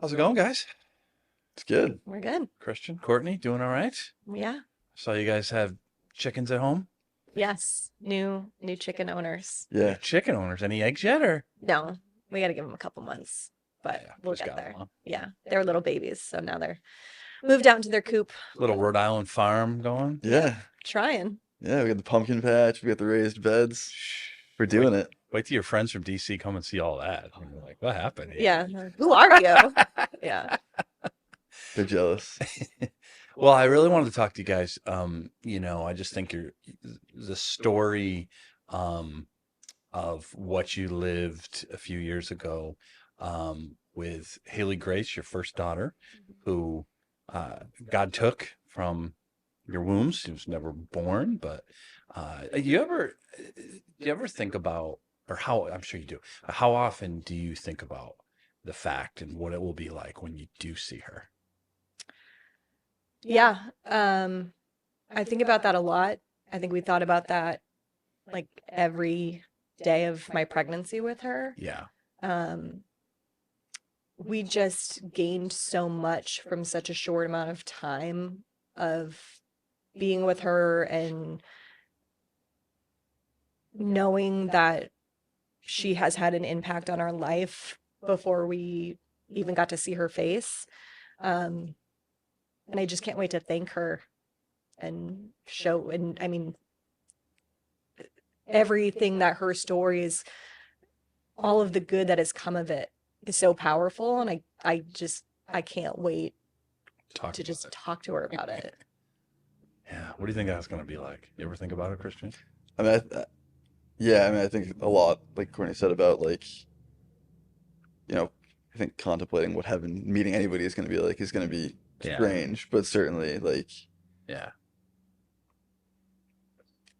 How's it going, guys? It's good. We're good. Christian, Courtney, doing all right? Yeah. Saw you guys have chickens at home. Yes. New chicken owners. Yeah. Chicken owners. Any eggs yet, or? No, we got to give them a couple months, but Yeah, we'll just get got 'em, there. huh? Yeah. They're little babies, so now they're moved out into their coop. Little Rhode Island farm going. Yeah. Trying. Yeah. We got the pumpkin patch. We got the raised beds. Shh. We're doing it. Wait till your friends from DC come and see all that. And you're like, what happened here? Yeah. Who are you? Yeah. They're jealous. Well, I really wanted to talk to you guys. I just think the story of what you lived a few years ago with Haley Grace, your first daughter, who God took from your wombs. She was never born, but do you ever think about, or how, I'm sure you do, how often do you think about the fact and what it will be like when you do see her? Yeah. I think about that a lot. I think we thought about that like every day of my pregnancy with her. Yeah. We just gained so much from such a short amount of time of being with her and knowing that she has had an impact on our life before we even got to see her face. And I just can't wait to thank her and show, and I mean, everything that her stories, all of the good that has come of it is so powerful. And I can't wait Talk to about just it. talk to her about it. Yeah. What do you think that's going to be like? You ever think about it, Christian? I mean, yeah. I mean, I think a lot, like Courtney said about you know, I think contemplating what heaven meeting anybody is going to be like is going to be Yeah. strange, but certainly Yeah.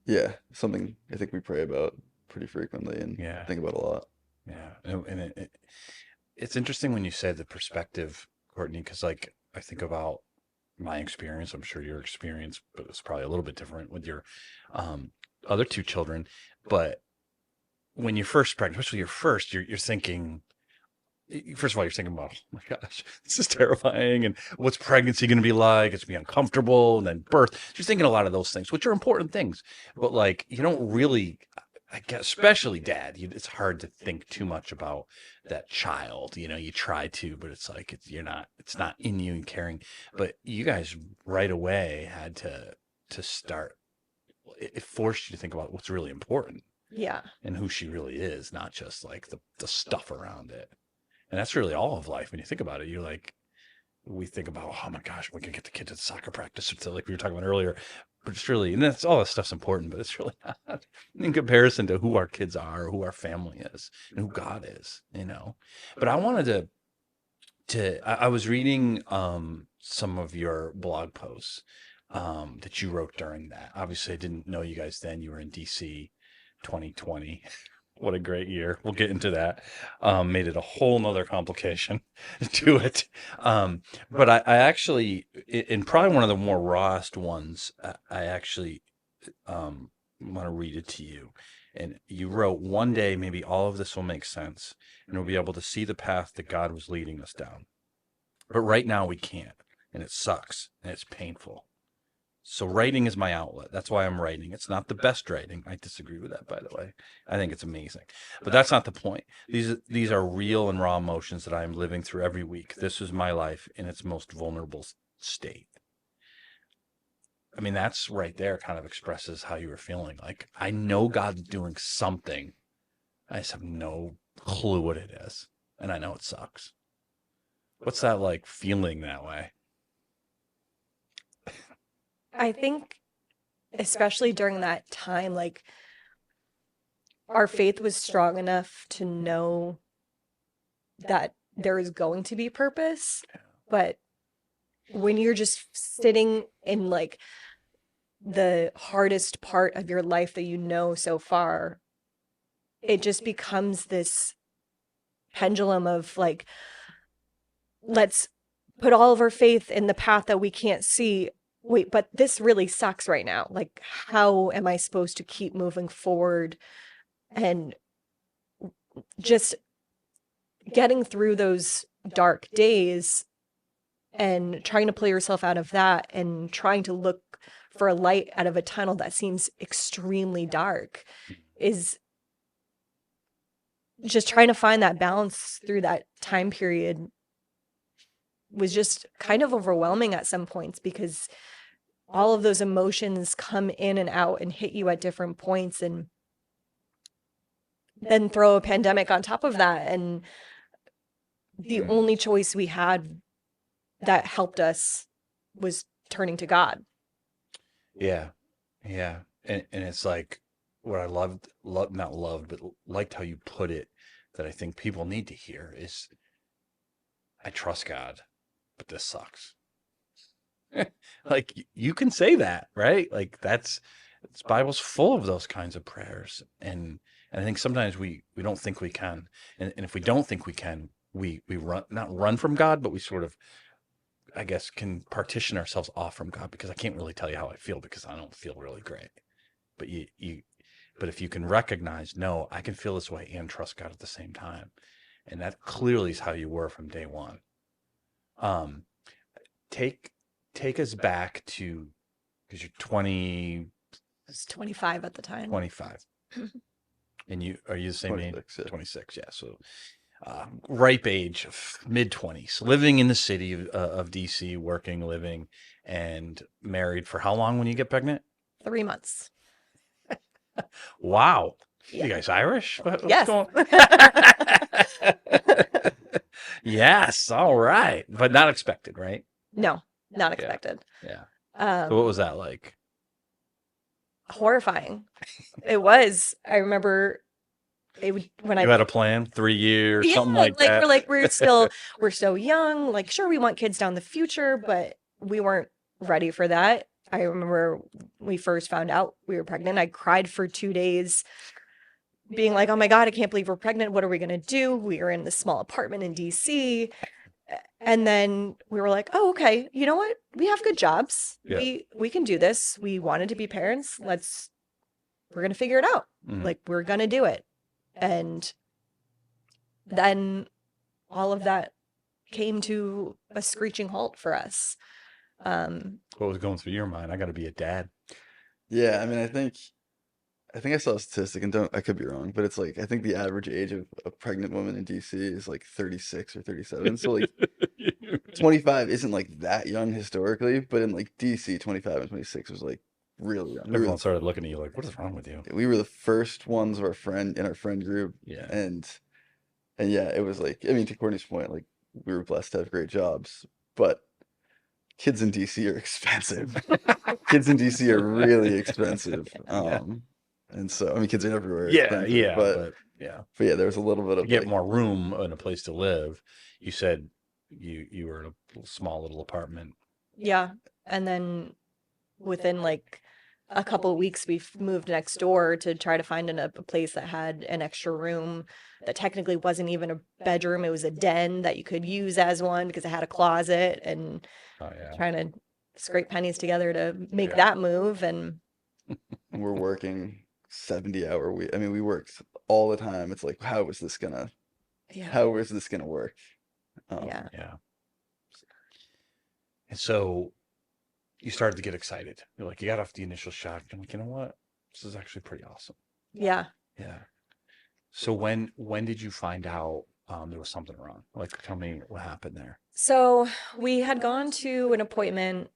yeah, something I think we pray about pretty frequently and Yeah. think about a lot. Yeah. And it's interesting when you say the perspective, Courtney, because like I think about my experience. I'm sure your experience, but it's probably a little bit different with your other two children. But when you're first pregnant, especially your first, you're thinking, first of all, you're thinking about, oh my gosh, this is terrifying. And what's pregnancy going to be like? It's going to be uncomfortable. And then birth. You're thinking a lot of those things, which are important things. But like, you don't really, I guess, especially dad, it's hard to think too much about that child. You try to, but it's like, it's not in you and caring. But you guys right away had to start. It forced you to think about what's really important Yeah. and who she really is, not just like the stuff around it. And that's really all of life. When you think about it, we think about, oh my gosh, we can get the kid to the soccer practice, like we were talking about earlier. But it's really, and that's all that stuff's important, but it's really not in comparison to who our kids are, or who our family is, and who God is, But I wanted I was reading some of your blog posts that you wrote during that. Obviously, I didn't know you guys then. You were in DC 2020. What a great year. We'll get into that. Made it a whole nother complication to it. But I actually, in probably one of the more rawest ones, I actually want to read it to you. And you wrote, one day, maybe all of this will make sense and we'll be able to see the path that God was leading us down. But right now we can't. And it sucks and it's painful. So writing is my outlet. That's why I'm writing. It's not the best writing. I disagree with that, by the way. I think it's amazing. But that's not the point. These are real and raw emotions that I'm living through every week. This is my life in its most vulnerable state. I mean, that's right there kind of expresses how you were feeling. Like, I know God's doing something. I just have no clue what it is. And I know it sucks. What's that like feeling that way? I think especially during that time, like our faith was strong enough to know that there is going to be purpose. But when you're just sitting in like the hardest part of your life that you know so far, it just becomes this pendulum of like, let's put all of our faith in the path that we can't see. Wait, but this really sucks right now. Like, how am I supposed to keep moving forward? And just getting through those dark days and trying to pull yourself out of that and trying to look for a light out of a tunnel that seems extremely dark is just trying to find that balance through that time period was just kind of overwhelming at some points because all of those emotions come in and out and hit you at different points, and then throw a pandemic on top of that. And the only choice we had that helped us was turning to God. Yeah. Yeah. And it's like what I not loved, but liked how you put it, that I think people need to hear is, I trust God, but this sucks. Like you can say that, right? Like this Bible's full of those kinds of prayers. And I think sometimes we don't think we can. And if we don't think we can, we not run from God, but we sort of, I guess, can partition ourselves off from God, because I can't really tell you how I feel because I don't feel really great. But but if you can recognize, no, I can feel this way and trust God at the same time. And that clearly is how you were from day one. Take us back to, because you're 20, I was 25 at the time. 25. And are you the same age? 26, yeah. 26, yeah. So ripe age, mid-20s, living in the city of DC, working, living, and married for how long when you get pregnant? 3 months. Wow. Yeah. You guys Irish? What's Yes. going Yes, all right. But not expected, right? No, not expected. Yeah. So what was that like? Horrifying. It was. I remember when You had a plan, 3 years, yeah, something like that. we're so young. Like, sure, we want kids down the future, but we weren't ready for that. I remember we first found out we were pregnant. I cried for 2 days, being like, "Oh my God, I can't believe we're pregnant. What are we gonna do?" We were in this small apartment in DC. And then we were like, "Oh, okay. You know what? We have good jobs. Yeah. We can do this. We wanted to be parents. We're gonna figure it out. Mhm. Like, we're gonna do it." And then all of that came to a screeching halt for us. What was going through your mind? I got to be a dad. Yeah, I mean, I think I saw a statistic, and I could be wrong, but it's like I think the average age of a pregnant woman in DC is like 36 or 37. So like 25 isn't like that young historically, but in like DC, 25 and 26 was like really young. Everyone started looking at you like, what is wrong with you? We were the first ones of our friend group. Yeah. And yeah, it was like, I mean, to Courtney's point, like we were blessed to have great jobs, but kids in DC are expensive. Kids in DC are really expensive. And so, I mean, kids are everywhere. Yeah, yeah, but yeah, there was a little bit of to get like, more room and a place to live. You said you were in a small little apartment. Yeah. And then within like a couple of weeks, we moved next door to try to find a place that had an extra room that technically wasn't even a bedroom. It was a den that you could use as one because it had a closet, and trying to scrape pennies together to make that move. And we're working 70-hour week. I mean, we worked all the time. It's like, how is this gonna work? Yeah. And so you started to get excited. You're like, you got off the initial shock. You're like, you know what? This is actually pretty awesome. Yeah. Yeah. So when did you find out there was something wrong? Like, tell me what happened there. So we had gone to an appointment,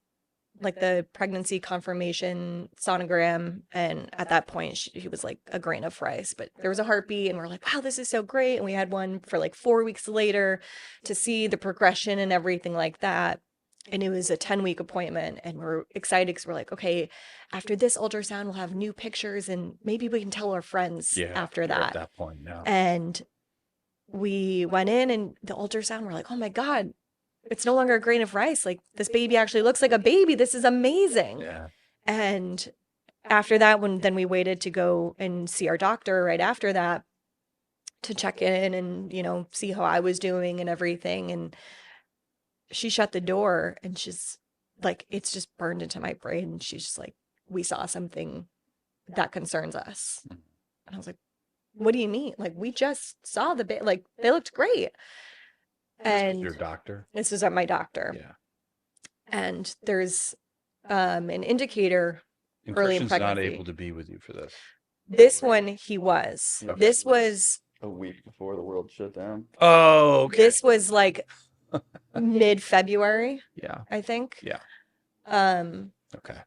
like the pregnancy confirmation sonogram, and at that point she was like a grain of rice, but there was a heartbeat, and we're like, wow, this is so great. And we had one for like 4 weeks later to see the progression and everything like that. And it was a 10-week appointment, and we're excited because we're like, okay, after this ultrasound, we'll have new pictures, and maybe we can tell our friends after you're that. At that point now. And we went in, and the ultrasound, we're like, oh my God, it's no longer a grain of rice. Like, this baby actually looks like a baby. This is amazing. Yeah. And after that, then we waited to go and see our doctor right after that to check in and, see how I was doing and everything. And she shut the door, and she's like, it's just burned into my brain. And she's just like, we saw something that concerns us. And I was like, what do you mean? Like, we just saw the baby. Like, they looked great. And Your doctor? this was at my doctor. Yeah. And there's an indicator And early in Christian's not pregnancy. able to be with you for this. This one he was. Okay. This was A week before the world shut down. Oh, okay. this was like mid-February, Yeah. I think. Yeah. Um Okay.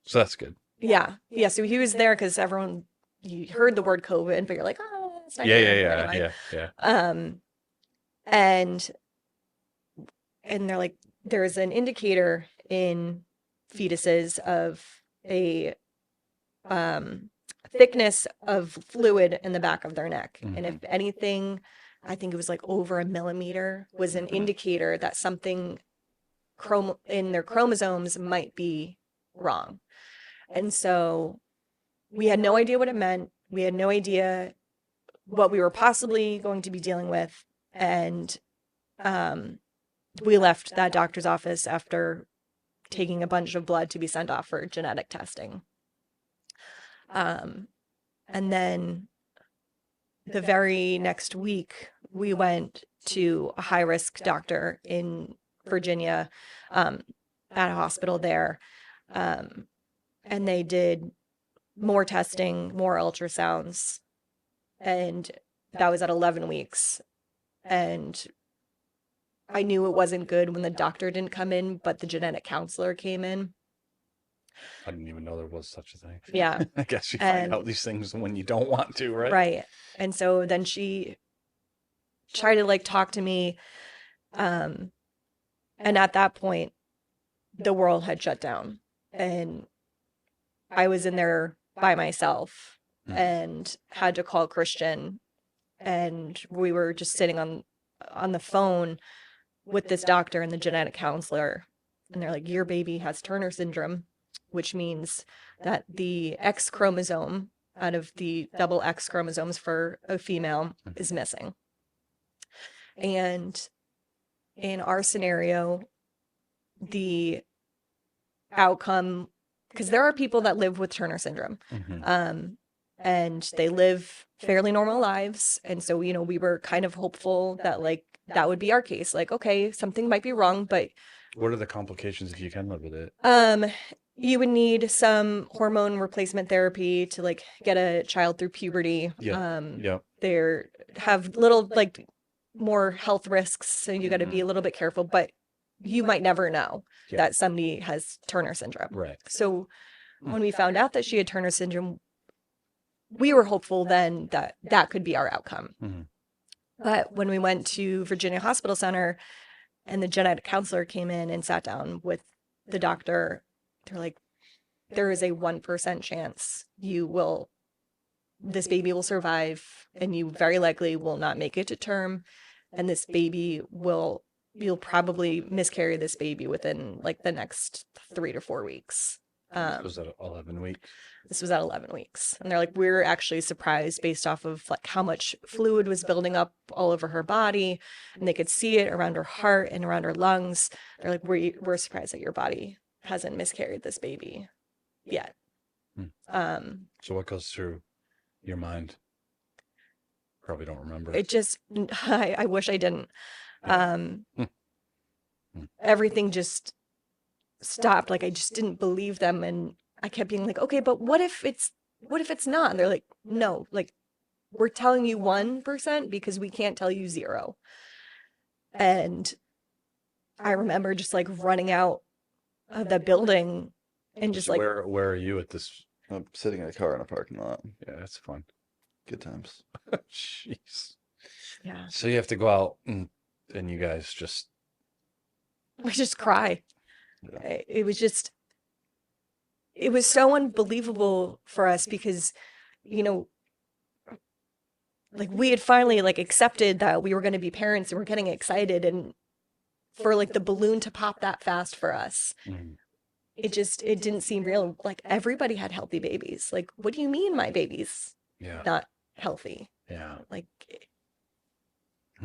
So that's good. yeah. Yeah, so he was there because everyone you heard the word COVID, but you're like, oh, it's not Yeah, here. yeah, Anyway. yeah. And they're like, there's an indicator in fetuses of a thickness of fluid in the back of their neck. And if anything, I think it was like over a millimeter, was an indicator that something in their chromosomes might be wrong. And so we had no idea what it meant. We had no idea what we were possibly going to be dealing with. And we left that doctor's office after taking a bunch of blood to be sent off for genetic testing. And then the very next week, we went to a high-risk doctor in Virginia, at a hospital there. And they did more testing, more ultrasounds. And that was at 11 weeks. And I knew it wasn't good when the doctor didn't come in, but the genetic counselor came in. I didn't even know there was such a thing. Yeah. I guess you find And- out these things when you don't want to, right? Right. And so then she tried to like talk to me. And at that point, the world had shut down. And I was in there by myself and had to call Christian. And we were just sitting on the phone with this doctor and the genetic counselor. And they're like, your baby has Turner syndrome, which means that the X chromosome out of the double X chromosomes for a female is missing. And in our scenario, the outcome, because there are people that live with Turner syndrome, and they live fairly normal lives. And so, you know, we were kind of hopeful that like that would be our case. Like, okay, something might be wrong, but What are the complications if you can live with it? you would need some hormone replacement therapy to like get a child through puberty. Yeah. They have little like more health risks, so you got to be a little bit careful, but you might never know that somebody has Turner syndrome. Right. So when we found out that she had Turner syndrome, we were hopeful then that that could be our outcome. But when we went to Virginia Hospital Center and the genetic counselor came in and sat down with the doctor, they're like, there is a 1% chance this baby will survive, and you very likely will not make it to term. And this baby you'll probably miscarry this baby within like the next 3 to 4 weeks. Was that 11 weeks? This was at 11 weeks. And they're like, we're actually surprised based off of like how much fluid was building up all over her body. And they could see it around her heart and around her lungs. They're like, we're surprised that your body hasn't miscarried this baby yet. So what goes through your mind? Probably don't remember. It just, I wish I didn't. Everything just stopped. Like I just didn't believe them. And I kept being like, okay, but what if it's not? And they're like, no, like we're telling you 1% because we can't tell you 0. And I remember just like running out of the building and just So like, where are you at this? I'm sitting in a car in a parking lot. Yeah, that's fun. Good times. Jeez. yeah, So you have to go out and you guys just we just cry. Yeah. It was so unbelievable for us because, you know, like we had finally like accepted that we were going to be parents and we're getting excited, and for like the balloon to pop that fast for us, it didn't seem real. Like everybody had healthy babies. Like, what do you mean my baby's not healthy? Yeah. Like,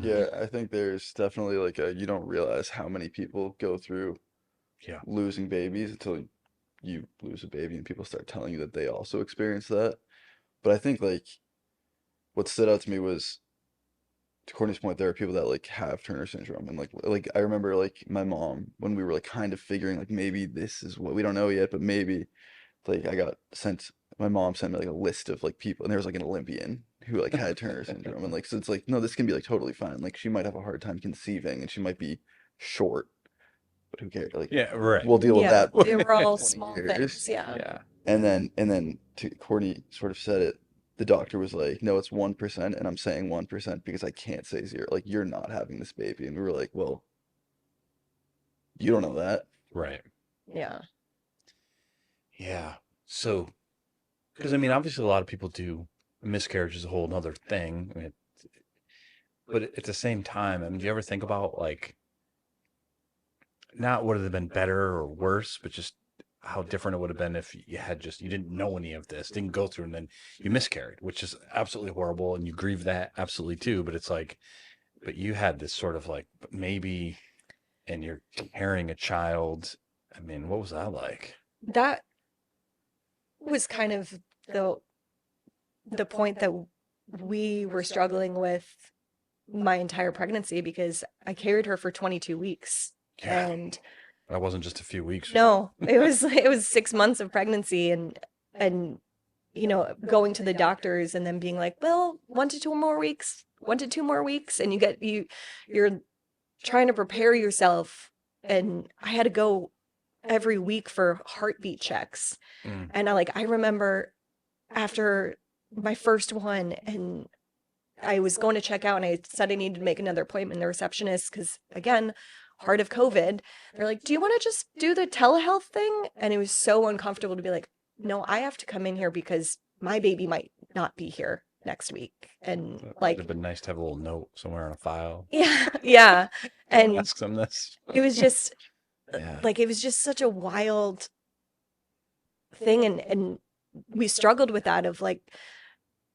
Yeah, I think there's definitely like you don't realize how many people go through losing babies until you lose a baby and people start telling you that they also experience that. But I think like what stood out to me was to Courtney's point, there are people that like have Turner syndrome, and like I remember like my mom when we were like kind of figuring like maybe this is what we don't know yet, but maybe like I got sent. My mom sent me like a list of like people, and there was like an Olympian who like had Turner syndrome, and like so it's like no, this can be like totally fine. Like she might have a hard time conceiving, and she might be short, but who cares? Like Yeah, right. we'll deal with Yeah, that they in were all 20 small years. things. Yeah. Yeah. And then Courtney sort of said it. The doctor was like, "No, it's 1%," and I'm saying 1% because I can't say zero. Like you're not having this baby, and we were like, "Well, you don't know that." Right. Yeah. Yeah. So, because I mean, obviously, a lot of people do. Miscarriage is a whole other thing. I mean, but at the same time, I mean, do you ever think about like not would it have been better or worse, but just how different it would have been if you had just you didn't know any of this, didn't go through, and then you miscarried, which is absolutely horrible, and you grieve that absolutely too. But it's like, but you had this sort of like maybe, and you're carrying a child. I mean, what was that like? That was kind of the point that we were struggling with my entire pregnancy because I carried her for 22 weeks. Yeah, And that wasn't just a few weeks. no, it was 6 months of pregnancy and you know, going to the doctors and then being like, well, 1 to 2 more weeks, 1 to 2 more weeks, and you're trying to prepare yourself. And I had to go every week for heartbeat checks. Mm. And I remember after my first one, and I was going to check out, and I said I needed to make another appointment. The receptionist, because again, heart of COVID, they're like, "Do you want to just do the telehealth thing?" And it was so uncomfortable to be like, "No, I have to come in here because my baby might not be here next week." And It would like, have been nice to have a little note somewhere on a file. yeah, yeah. And Ask them this. it was just Yeah. like, it was just such a wild thing. And we struggled with that of like,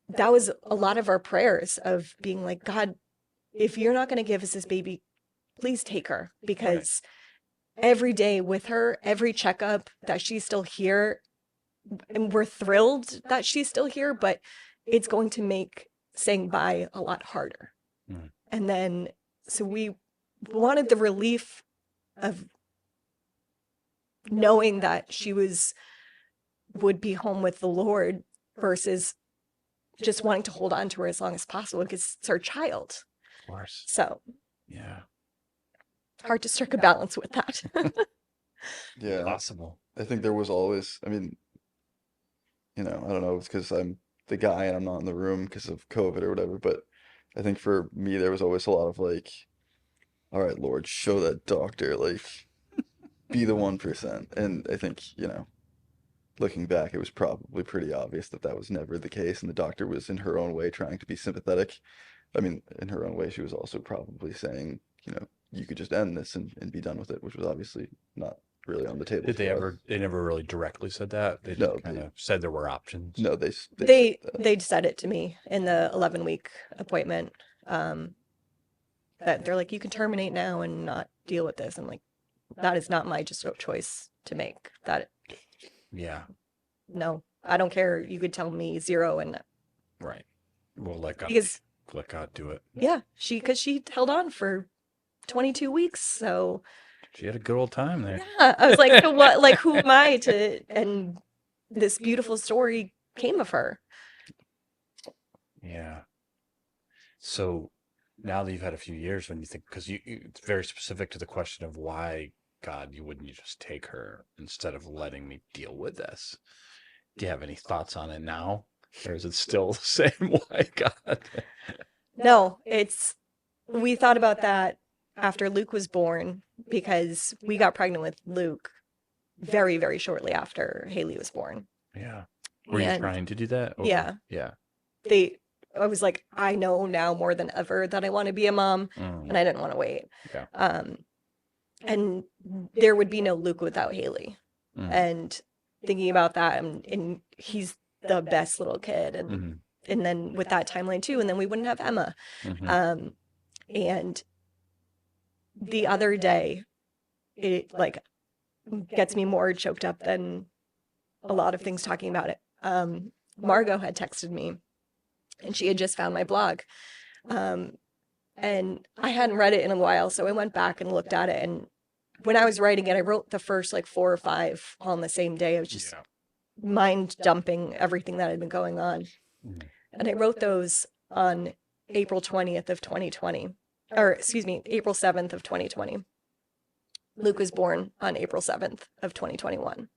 that was a lot of our prayers of being like, God, if you're not going to give us this baby, please take her, because every day with her, every checkup that she's still here, and we're thrilled that she's still here, but it's going to make saying bye a lot harder. Mm. And then, so we wanted the relief of knowing that she would be home with the Lord versus just wanting to hold on to her as long as possible because it's our child. Of course. So Yeah. hard to strike a balance with that. Yeah, Possible. I think there was always. I mean, I don't know, it's because I'm the guy and I'm not in the room because of COVID or whatever. But I think for me, there was always a lot of like, all right, Lord, show that doctor, like, be the 1%. And I think, looking back, it was probably pretty obvious that that was never the case. And the doctor was in her own way trying to be sympathetic. I mean, in her own way, she was also probably saying, you could just end this and be done with it, which was obviously not really on the table. Did they for us. ever? They never really directly said that. They No, just kind of said there were options. No, they They said that. they said it to me in the 11-week appointment. That they're like, you can terminate now and not deal with this. I'm like, that is not my just choice to make. That Yeah. no, I don't care. You could tell me 0 and Right. We'll let God. because Let God do it. yeah, because she held on for 22 weeks. So She had a good old time there. yeah, I was like, so what? Like, who am I to? And this beautiful story came of her. Yeah. So now that you've had a few years, when you think, because it's very specific to the question of why, God, wouldn't you just take her instead of letting me deal with this? Do you have any thoughts on it now? Or is it still the same? Why, God? No, we thought about that after Luke was born because we got pregnant with Luke very, very shortly after Haley was born. Yeah. Were you And trying to do that? Or- yeah. Yeah. I was like, I know now more than ever that I want to be a mom, Mm. and I didn't want to wait. Yeah. And there would be no Luke without Haley. Mm. And thinking about that, and he's the best little kid, and Mhm. and then with that timeline too, and then we wouldn't have Emma. Mhm. And the other day, it like gets me more choked up than a lot of things talking about it. Margot had texted me, and she had just found my blog. And I hadn't read it in a while, so I went back and looked at it. And when I was writing it, I wrote the first like 4 or 5 all on the same day. I was just mind dumping everything that had been going on. Mm. And I wrote those on April 20th of 2020, or excuse me, April 7th of 2020. Luke was born on April 7th of 2021.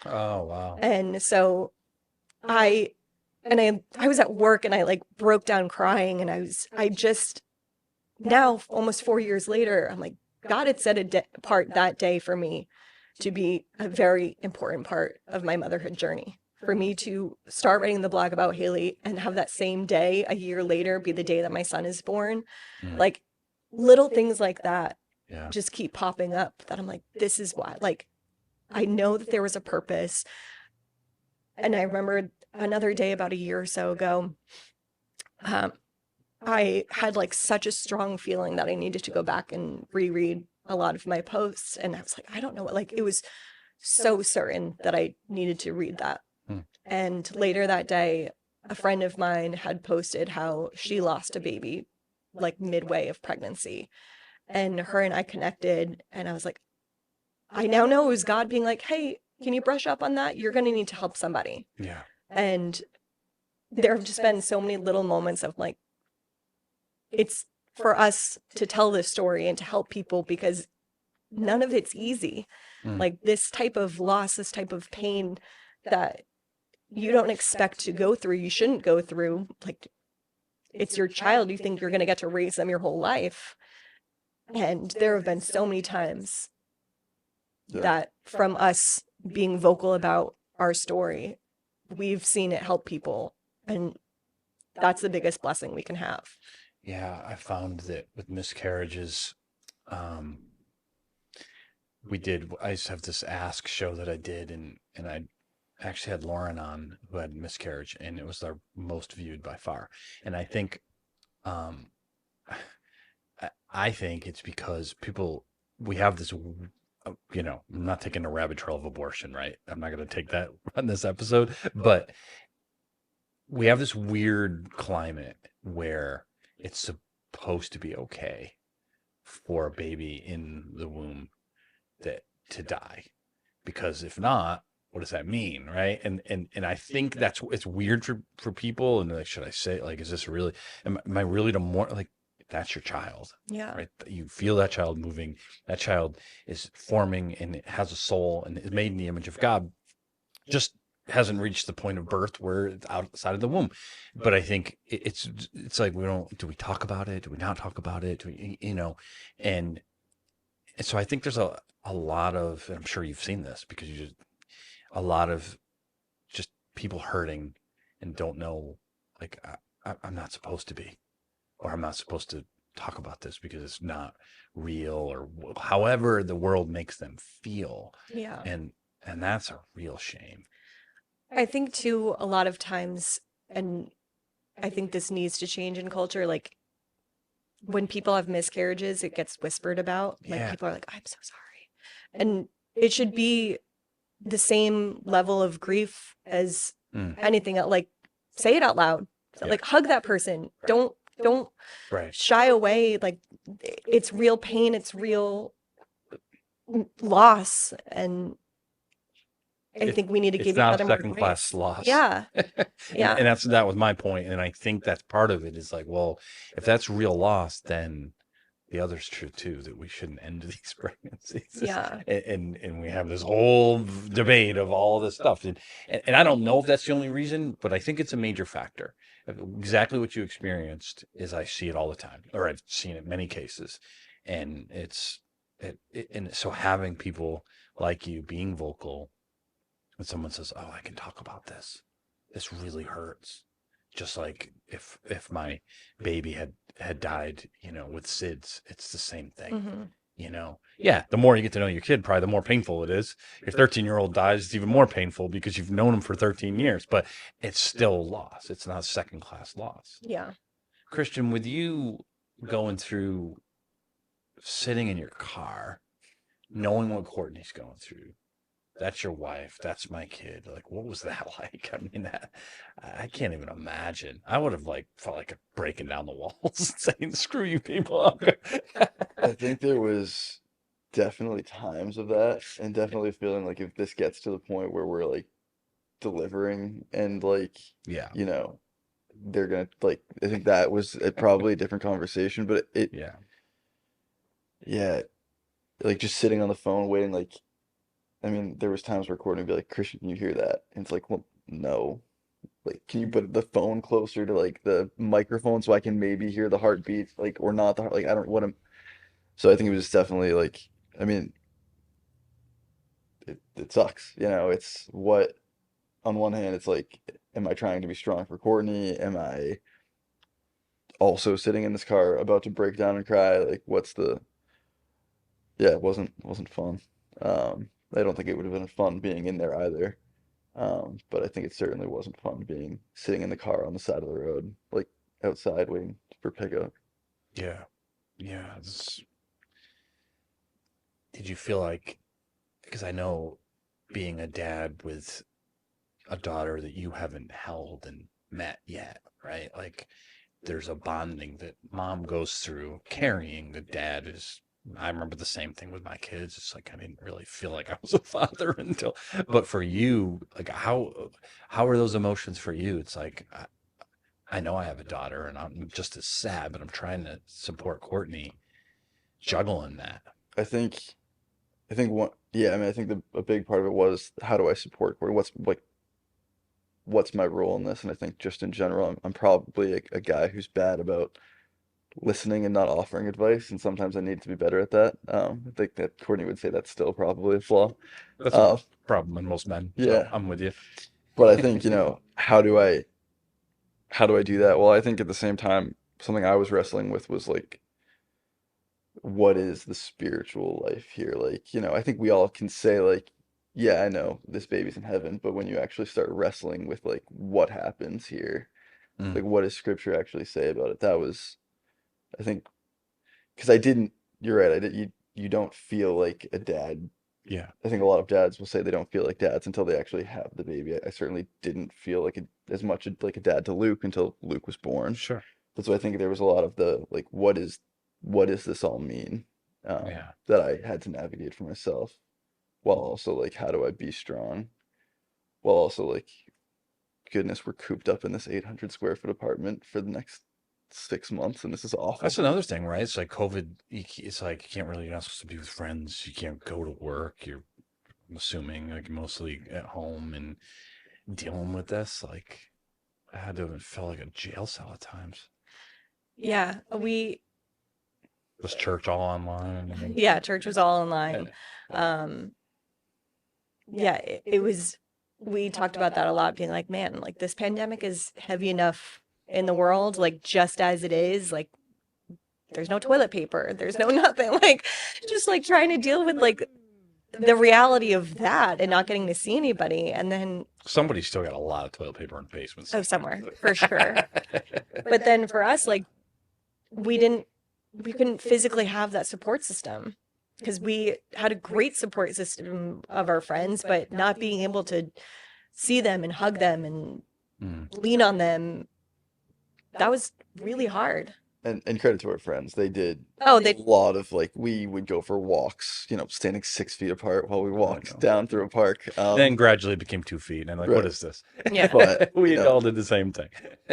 Oh, wow. And so I was at work and I like broke down crying, and I just now almost 4 years later, I'm like, God had set apart that day for me to be a very important part of my motherhood journey. For me to start writing the blog about Haley and have that same day, a year later, be the day that my son is born. Mm. Like little things like that Yeah. just keep popping up that I'm like, this is why. Like, I know that there was a purpose. And I remember another day about a year or so ago, I had like such a strong feeling that I needed to go back and reread a lot of my posts. And I was like, I don't know, like it was so certain that I needed to read that. Hmm. And later that day, a friend of mine had posted how she lost a baby like midway of pregnancy. And her and I connected, and I was like, I now know it was God being like, hey, can you brush up on that? You're going to need to help somebody. Yeah. And there have just been so many little moments of like, it's for us to tell this story and to help people, because none of it's easy. Mm. Like this type of loss, this type of pain that you don't expect to go through, you shouldn't go through. Like it's your child. You think you're going to get to raise them your whole life. And there have been so many times that from us being vocal about our story, we've seen it help people. And that's the biggest blessing we can have. Yeah, I found that with miscarriages, I used to have this Ask show that I did, and I actually had Lauren on who had miscarriage, and it was our most viewed by far. And I think, I think it's because we have this, I'm not taking a rabbit trail of abortion, right? I'm not going to take that on this episode, but we have this weird climate where it's supposed to be okay for a baby in the womb to die, because if not, what does that mean, right? And I think it's weird for people, and like, should I say, like, is this really, am I really to more, like, that's your child, Yeah. right? You feel that child moving, that child is forming, and it has a soul and is made in the image of God, just hasn't reached the point of birth where it's outside of the womb. But I think it's like, do we talk about it? Do we not talk about it? And so I think there's a lot of, and I'm sure you've seen this because a lot of just people hurting and don't know, like, I'm not supposed to be, or I'm not supposed to talk about this because it's not real, or however the world makes them feel. Yeah. And that's a real shame. I think too, a lot of times, and I think this needs to change in culture, like when people have miscarriages, it gets whispered about. Like Yeah. people are like, I'm so sorry. And it should be the same level of grief as anything else. Like say it out loud. Yeah. Like hug that person. Don't Right. shy away. Like it's real pain. It's real loss. And I think we need to give each other more grace. It's not a second class loss. Yeah. Yeah. And that was my point. And I think that's part of it, is like, well, if that's real loss, then the other's true too, that we shouldn't end these pregnancies. Yeah. And we have this whole debate of all this stuff. And I don't know if that's the only reason, but I think it's a major factor. Exactly what you experienced is, I see it all the time, or I've seen it in many cases. And and so having people like you being vocal, when someone says, oh, I can talk about this, this really hurts. Just like if my baby had died, with SIDS, it's the same thing, Yeah, the more you get to know your kid, probably the more painful it is. Your 13-year-old dies, it's even more painful because you've known him for 13 years, but it's still a loss. It's not a second-class loss. Yeah. Christian, with you going through, sitting in your car, knowing what Kortni's going through, that's your wife, that's my kid. Like, what was that like? I mean, I can't even imagine. I would have like felt like breaking down the walls and saying, "Screw you, people." I think there was definitely times of that, and definitely feeling like if this gets to the point where we're like delivering and like, Yeah, you know, they're gonna like, I think that was probably a different conversation, but yeah, yeah, like just sitting on the phone waiting, like, I mean, there was times where Courtney would be like, Christian, can you hear that? And it's like, well, no. Like, can you put the phone closer to like the microphone so I can maybe hear the heartbeat, like, or not the heart, like, I don't want to. So I think it was definitely like, I mean, it sucks, you know, it's what, on one hand, it's like, am I trying to be strong for Courtney? Am I also sitting in this car about to break down and cry? Like, what's the, yeah, it wasn't fun. I don't think it would have been fun being in there either. But I think it certainly wasn't fun being sitting in the car on the side of the road, like outside waiting for pickup. yeah, yeah. Did you feel like, because I know being a dad with a daughter that you haven't held and met yet, right? Like, there's a bonding that mom goes through carrying the dad is. I remember the same thing with my kids. It's like I didn't really feel like I was a father until, but for you, like how are those emotions for you? It's like I know I have a daughter and I'm just as sad, but I'm trying to support Courtney juggling that. I think I think one yeah, I mean I think a big part of it was how do I support Corey? What's my role in this? And I think just in general, I'm probably a guy who's bad about listening and not offering advice, and sometimes I need to be better at that. I think that Courtney would say that's still probably a flaw. That's a Uh, problem in most men. So yeah, I'm with you. but I think, how do I do that? Well, I think at the same time, something I was wrestling with was like, what is the spiritual life here? Like, I think we all can say like, yeah, I know this baby's in heaven, but when you actually start wrestling with like what happens here, Mm, like what does scripture actually say about it? That was, I think, because I didn't, you're right, I did, you don't feel like a dad. yeah, I think a lot of dads will say they don't feel like dads until they actually have the baby. I certainly didn't feel like as much like a dad to Luke until Luke was born. sure. But so I think there was a lot of the like, what does this all mean? Yeah. That I had to navigate for myself, while also like, how do I be strong? While also like, goodness, we're cooped up in this 800 square foot apartment for the next 6 months, and this is awful. That's another thing, right? It's like COVID. It's like you can't really, you're not supposed to be with friends. You can't go to work. I'm assuming, like mostly at home and dealing with this. Like, I had to have felt like a jail cell at times. Yeah, Was church all online? yeah, church was all online. Um, yeah, it was, we talked about that a lot, being like, man, like this pandemic is heavy enough in the world, like just as it is, like there's no toilet paper, there's no nothing, like just like trying to deal with like the reality of that and not getting to see anybody. And then, Somebody's still got a lot of toilet paper in basements. oh, somewhere for sure. But then for us, like we couldn't physically have that support system because we had a great support system of our friends, but not being able to see them and hug them and Mm. lean on them, that was really hard. And credit to our friends, they did Oh, a lot of like, we would go for walks, standing 6 feet apart while we walked no. down through a park. Then gradually became 2 feet, and like, what Right. is this? Yeah. But We all did the same thing.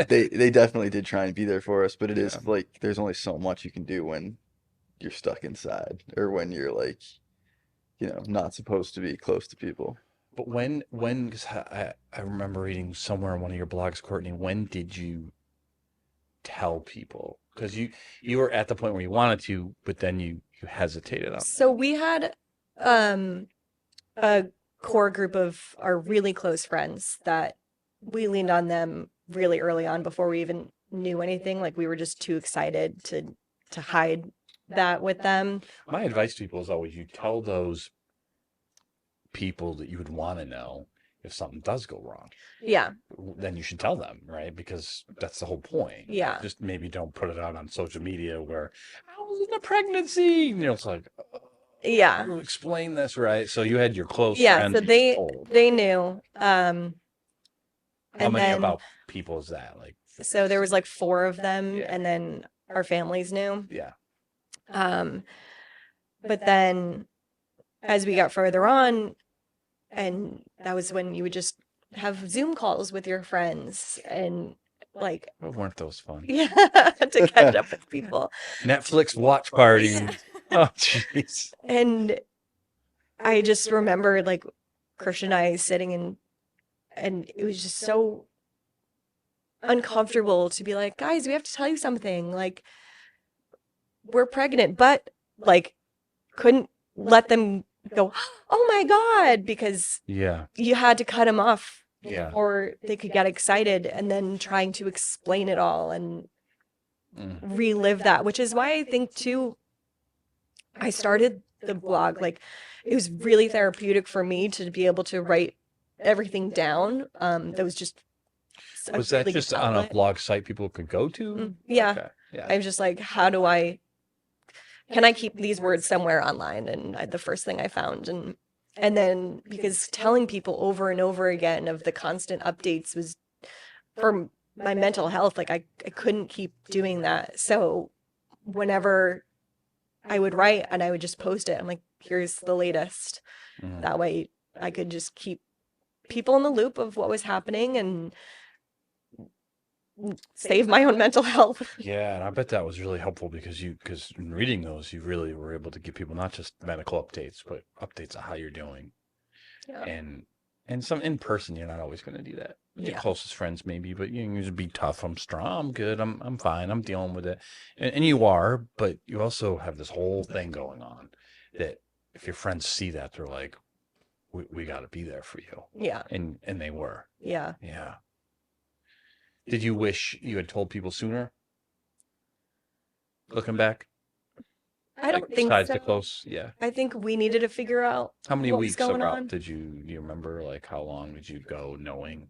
they definitely did try and be there for us, but it is Yeah. like there's only so much you can do when you're stuck inside, or when you're like, not supposed to be close to people. But because I remember reading somewhere in one of your blogs, Courtney, when did you tell people? Because you were at the point where you wanted to, but then you hesitated on. So we had a core group of our really close friends that we leaned on them really early on before we even knew anything. Like we were just too excited to hide that with them. My advice to people is always you tell those people that you would want to know if something does go wrong. Yeah. Then you should tell them, right? Because that's the whole point. Yeah. Just maybe don't put it out on social media where I was in a pregnancy. It's like, Yeah. Explain this, right? So you had your close Yeah, friends so you they told. they knew. How And many then about people is that? Like, so there was like 4 of them, Yeah. and then our families knew. yeah. But then as we got further on, and that was when you would just have Zoom calls with your friends and like Well, weren't those fun? yeah, to catch up with people. Netflix watch party. Yeah. Oh, jeez. And I just remember like Christian and I sitting and it was just so uncomfortable to be like, guys, we have to tell you something. Like, we're pregnant, but like, couldn't let them go, oh my God, because Yeah. you had to cut them off Yeah. or they could get excited and then trying to explain it all and relive that, which is why I think too, I started the blog. Like, it was really therapeutic for me to be able to write everything down. That was just a Was that really good just on a outlet. blog site people could go to? Yeah. Okay. Yeah. I was just like, can I keep these words somewhere online? And the first thing I found, and then because telling people over and over again of the constant updates was for my mental health, like I couldn't keep doing that. So whenever I would write and I would just post it, I'm like, here's the latest. Mhm. That way I could just keep people in the loop of what was happening and save my own mental health. Yeah, and I bet that was really helpful because in reading those, you really were able to give people not just medical updates, but updates on how you're doing. Yeah. And some in person, you're not always going to do that. With your Yeah. closest friends, maybe, but you can just be tough. I'm strong. I'm good. I'm fine. I'm dealing with it. And you are, but you also have this whole thing going on that if your friends see that, they're like, we got to be there for you. Yeah. And they were. Yeah. Yeah. Did you wish you had told people sooner? Looking back? I don't think Besides so. the close, yeah. I think we needed to figure out How many what was weeks going about on. do you remember? Like, how long did you go knowing?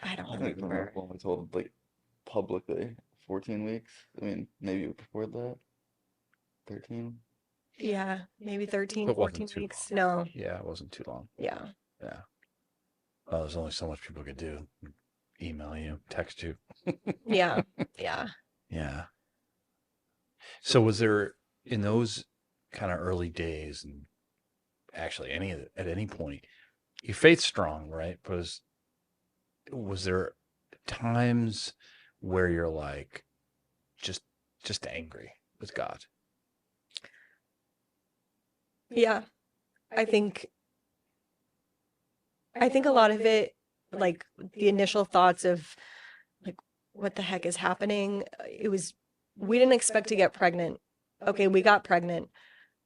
I don't I think remember. when I told like publicly 14 weeks. I mean, maybe before that, 13. Yeah, maybe 13, It wasn't 14 too weeks. long. No. Yeah, it wasn't too long. Yeah. Yeah. Well, there's only so much people could do. Email you, text you. Yeah. Yeah. Yeah. So was there in those kind of early days, and actually at any point, your faith's strong, right? Was there times where you're like just angry with God? Yeah. I think a lot of it, like the initial thoughts of like, what the heck is happening? We didn't expect to get pregnant. Okay, we got pregnant.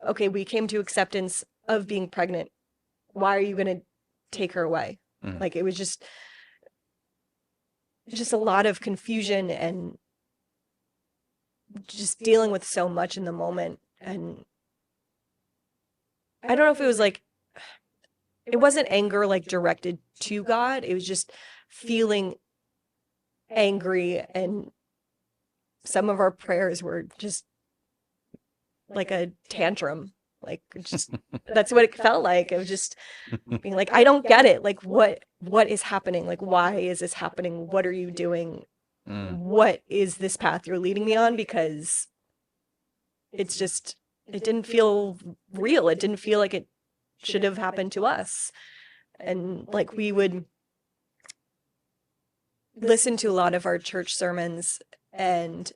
Okay, we came to acceptance of being pregnant. Why are you going to take her away? Mhm. Like, it was just a lot of confusion and just dealing with so much in the moment. And I don't know if it was like, it wasn't anger like directed to God. It was just feeling angry, and some of our prayers were just like a tantrum. Like, just that's what it felt like. It was just being like, I don't get it. Like, what is happening? Like, why is this happening? What are you doing? What is this path you're leading me on? Because it didn't feel real. It didn't feel like it should have happened to us. And like, we would listen to a lot of our church sermons, and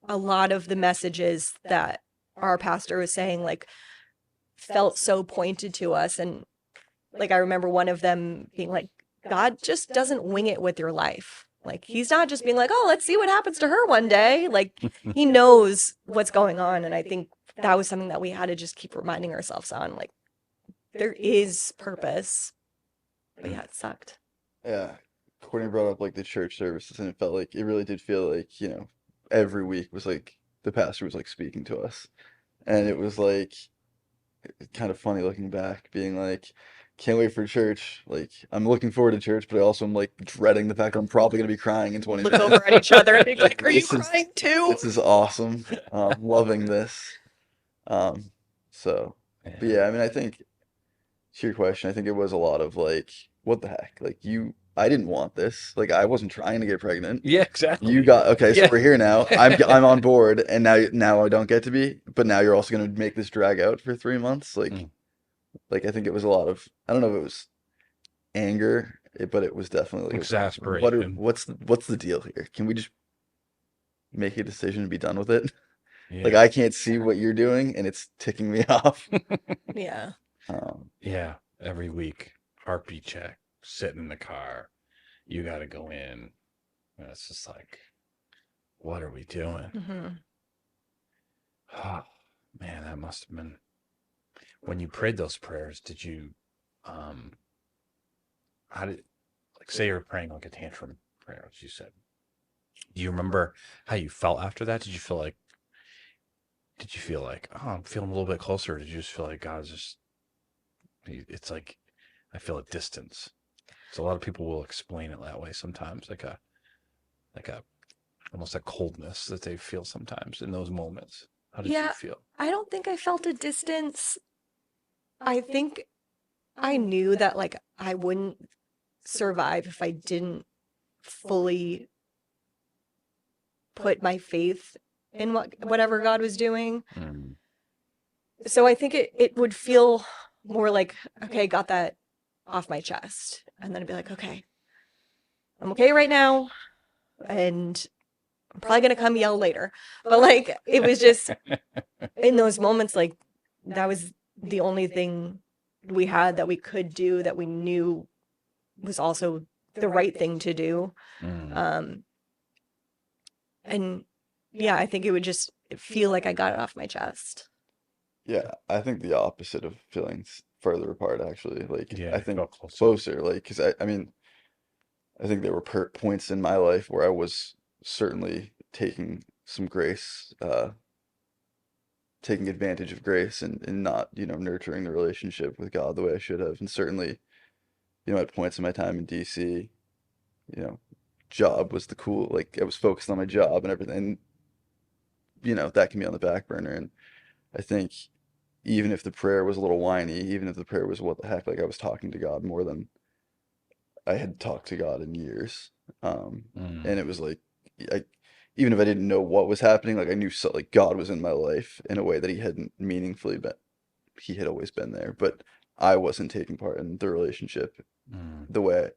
a lot of the messages that our pastor was saying, like, felt so pointed to us. And like, I remember one of them being like, God just doesn't wing it with your life. Like, he's not just being like, oh, let's see what happens to her one day. Like, he knows what's going on. And I think that was something that we had to just keep reminding ourselves on. Like, there is purpose. But yeah, it sucked. Yeah. Courtney brought up like the church services, and it really did feel like, every week was like the pastor was like speaking to us. And it was like kind of funny looking back, being like, can't wait for church. Like, I'm looking forward to church, but I also am like dreading the fact that I'm probably gonna be crying in 20 Look minutes. over at each other and be like, are you This is- crying too? This is awesome. Loving this. So But yeah, I mean, I think to your question, I think it was a lot of like, what the heck? Like I didn't want this. Like I wasn't trying to get pregnant. Yeah, You exactly. got okay, so Yeah. we're here now. I'm on board, and now I don't get to be. But now you're also gonna make this drag out for 3 months. Mm. Like I think it was a lot of I don't know if it was anger, but it was definitely like Exasperation. what's the deal here? Can we just make a decision and be done with it? Like Yeah. I can't see what you're doing, and it's ticking me off. Yeah. Yeah. Every week, heartbeat check, sitting in the car. You got to go in. And it's just like, what are we doing? Hmm. Oh, man, that must have been when you prayed those prayers. Did you, um, how did, like, say you're praying like a tantrum prayer, as you said. Do you remember how you felt after that? Did you feel like, oh, I'm feeling a little bit closer? Or did you just feel like God's just, it's like, I feel a distance. So a lot of people will explain it that way sometimes, like a, almost a coldness that they feel sometimes in those moments. How did you Yeah, feel? I don't think I felt a distance. I think I knew that like I wouldn't survive if I didn't fully put my faith in whatever God was doing. Mm. So I think it would feel more like, okay, got that off my chest. And then I'd be like, okay, I'm okay right now. And I'm probably going to come yell later. But like, it was just in those moments, like, that was the only thing we had that we could do that we knew was also the right thing to do. Mm. And yeah, I think it would just feel like I got it off my chest. Yeah, I think the opposite of feelings further apart actually. Like Yeah, I you think felt closer. closer. Like because I mean I think there were points in my life where I was certainly taking some grace, taking advantage of grace and not, nurturing the relationship with God the way I should have. And certainly, at points in my time in DC, you know, job was the cool, like I was focused on my job and everything. And, that can be on the back burner. And I think even if the prayer was a little whiny, even if the prayer was what the heck, like I was talking to God more than I had talked to God in years. Mm. And it was like, I, even if I didn't know what was happening, like I knew like God was in my life in a way that he hadn't meaningfully been, he had always been there, but I wasn't taking part in the relationship Mm. the way,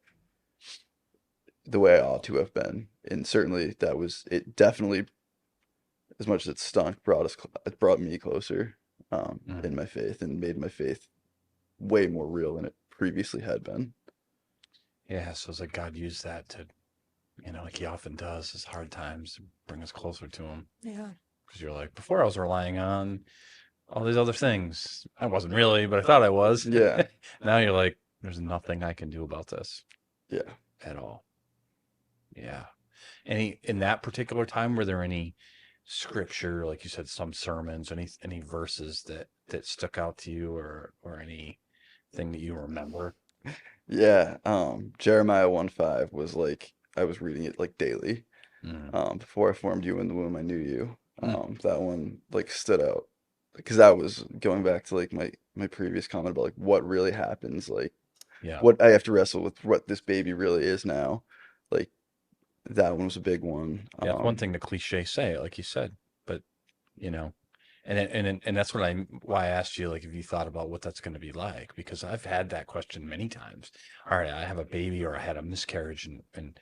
the way I ought to have been. And certainly it definitely, as much as it stunk, it brought me closer, Mm. in my faith and made my faith way more real than it previously had been. Yeah, so it's like God used that to, like he often does, his hard times to bring us closer to him. Yeah. Because you're like, before I was relying on all these other things. I wasn't really, but I thought I was. Yeah. Now you're like, there's nothing I can do about this Yeah. at all. Yeah. In that particular time, were there any scripture, like you said, some sermons, any verses that stuck out to you, or anything that you remember? Yeah, Jeremiah 1:5 was like I was reading it like daily. Mm. Before I formed you in the womb, I knew you. Mm. That one like stood out because that was going back to like my previous comment about like what really happens, like Yeah. what I have to wrestle with, what this baby really is now. Like that one was a big one. Yeah, it's one thing to cliche say, like you said, but you know, and that's why I asked you, like, if you thought about what that's going to be like, because I've had that question many times. All right, I have a baby, or I had a miscarriage, and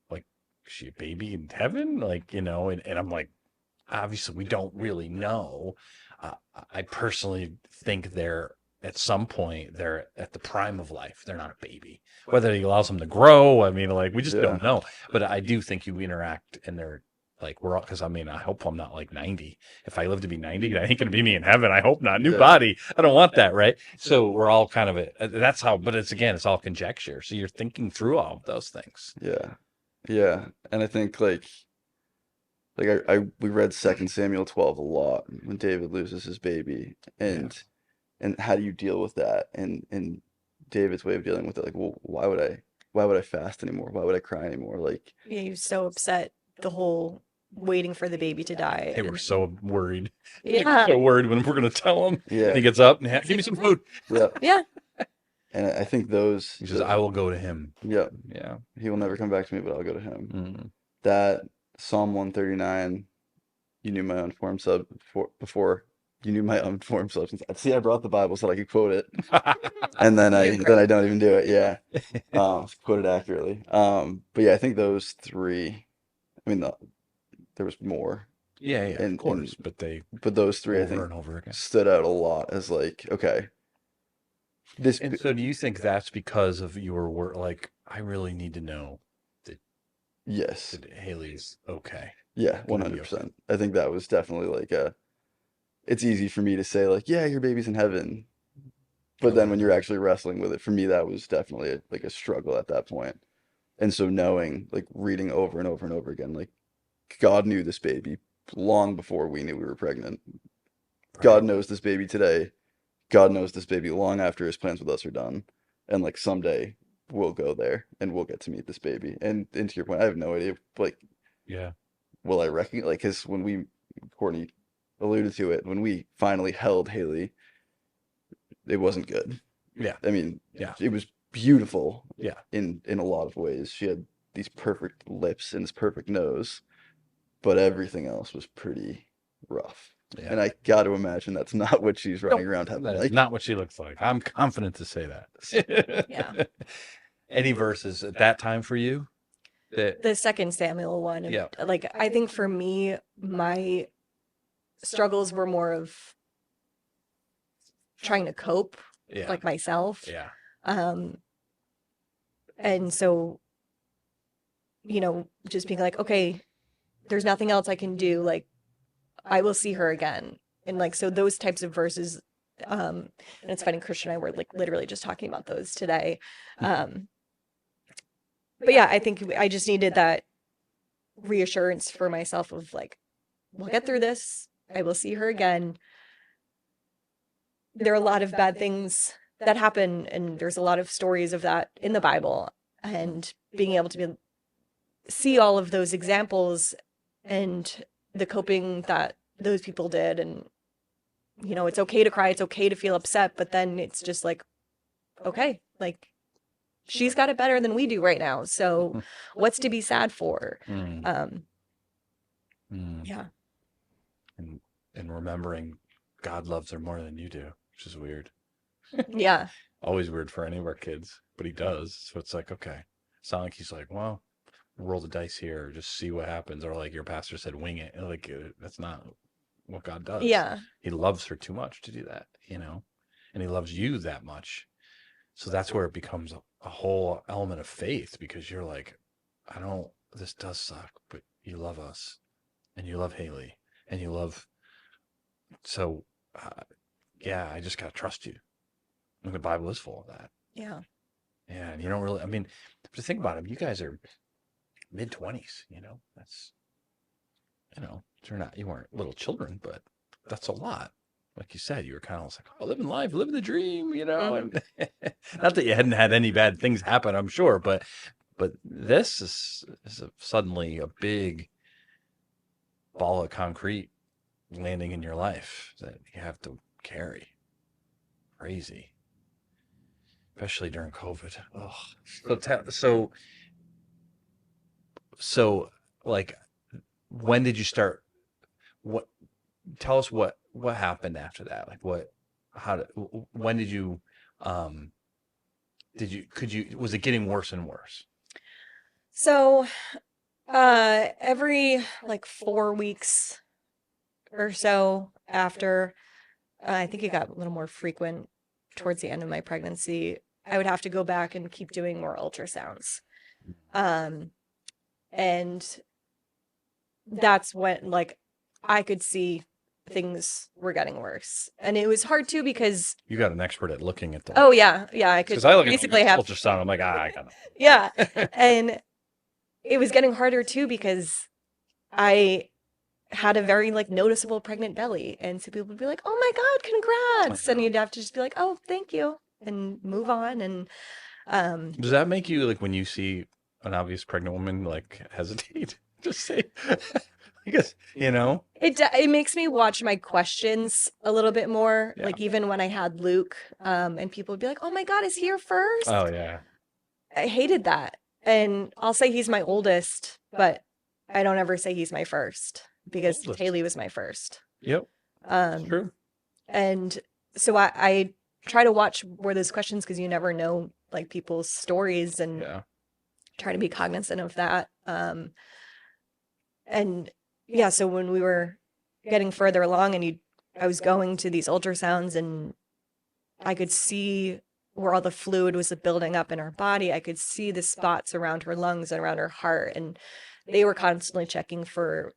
like, is she a baby in heaven? Like, and I'm like, obviously we don't really know. I personally think at some point they're at the prime of life. They're not a baby. Whether he allows them to grow, I mean, like we just Yeah. don't know. But I do think you interact, and they're like we're all, because I mean, I hope I'm not like 90. If I live to be 90, that ain't gonna be me in heaven. I hope not. New Yeah. body. I don't want that, right? So we're all kind of that's how. But it's all conjecture. So you're thinking through all of those things. Yeah. Yeah. And I think we read 2 Samuel 12 a lot when David loses his baby, and how do you deal with that? And David's way of dealing with it, like, well, why would I fast anymore? Why would I cry anymore? Like, Yeah, he was so upset the whole waiting for the baby to die. They were so worried. Yeah. So worried when we're going to tell him. Yeah. And he gets up and give me some food. Yeah. Yeah. And I think those. He says, I will go to him. Yeah. Yeah. He will never come back to me, but I'll go to him. Mm. That Psalm 139, you knew my unformed sub before you knew my unformed substance. See, I brought the Bible so that I could quote it, and then I don't even do it. Yeah, quote it accurately. But yeah, I think those three. I mean, there was more. Yeah, of course. But those three, I over think, and over again stood out a lot as like, okay. And so do you think that's because of your work? Like, I really need to know yes, that Haley's okay. Yeah, 100%. I think that was definitely like it's easy for me to say like, yeah, your baby's in heaven. But then when you're actually wrestling with it, for me, that was definitely like a struggle at that point. And so knowing, like reading over and over and over again, like God knew this baby long before we knew we were pregnant. Right. God knows this baby today. God knows this baby long after his plans with us are done. And like someday we'll go there and we'll get to meet this baby. And to your point, I have no idea, like, yeah, will I recognize, like, because when Kortni alluded to it, when we finally held Haley, it wasn't good. Yeah. I mean, yeah, it was beautiful. Yeah. In a lot of ways. She had these perfect lips and this perfect nose, but everything else was pretty rough. Yeah. And I got to imagine that's not what she's running around having. That is not what she looks like. I'm confident to say that. Yeah. Any verses at that time for you? The second Samuel one. Yeah. Like, I think for me, my struggles were more of trying to cope, Yeah. like myself. Yeah. And so, just being like, okay, there's nothing else I can do. Like, I will see her again. And like, so those types of verses, and it's funny, Christian and I were like literally just talking about those today. But yeah, I think I just needed that reassurance for myself of like, we'll get through this. I will see her again. There are a lot of bad things that happen, and there's a lot of stories of that in the Bible, and being able to see all of those examples and the coping that those people did. And it's okay to cry, it's okay to feel upset, but then it's just like, okay, like she's got it better than we do right now, so what's to be sad for? Yeah. And remembering God loves her more than you do, which is weird. Yeah. Always weird for any of our kids, but he does. So it's like, okay. It's not like he's like, well, roll the dice here, or just see what happens, or like your pastor said, wing it. Like, that's not what God does. Yeah. He loves her too much to do that, and he loves you that much. So that's where it becomes a whole element of faith, because you're like, this does suck, but you love us, and you love Haley, and you love, so yeah, I just got to trust you. And the Bible is full of that. Yeah. Yeah. And you don't really, I mean, to think about it, you guys are mid-20s, that's, you weren't little children, but that's a lot. Like you said, you were kind of like, oh, living life, living the dream, and not that you hadn't had any bad things happen, I'm sure, but this is suddenly a big ball of concrete landing in your life that you have to carry. Crazy. Especially during COVID. Oh. So like, when did you start? Tell us what happened after that? Like when did you, was it getting worse and worse? So, every like 4 weeks or so after, I think it got a little more frequent towards the end of my pregnancy, I would have to go back and keep doing more ultrasounds. And that's when like I could see things were getting worse. And it was hard too, because you got an expert at looking at them. Oh yeah. I could because I look basically at have ultrasound. I'm like, I got it. Yeah. And it was getting harder too, because I had a very like noticeable pregnant belly, and so people would be like, oh my God, congrats. And you'd have to just be like, oh, thank you, and move on. And does that make you, like, when you see an obvious pregnant woman, like, hesitate? Just say Because, It makes me watch my questions a little bit more. Yeah. Like even when I had Luke, and people would be like, "Oh my God, is he your first?" oh, yeah. I hated that. And I'll say he's my oldest, but I don't ever say he's my first because Oldest. Haley was my first. Yep. It's true. And so I try to watch where those questions because you never know like people's stories and Yeah. try to be cognizant of that. And yeah, so when we were getting further along and I was going to these ultrasounds and I could see where all the fluid was building up in her body. I could see the spots around her lungs and around her heart. And they were constantly checking for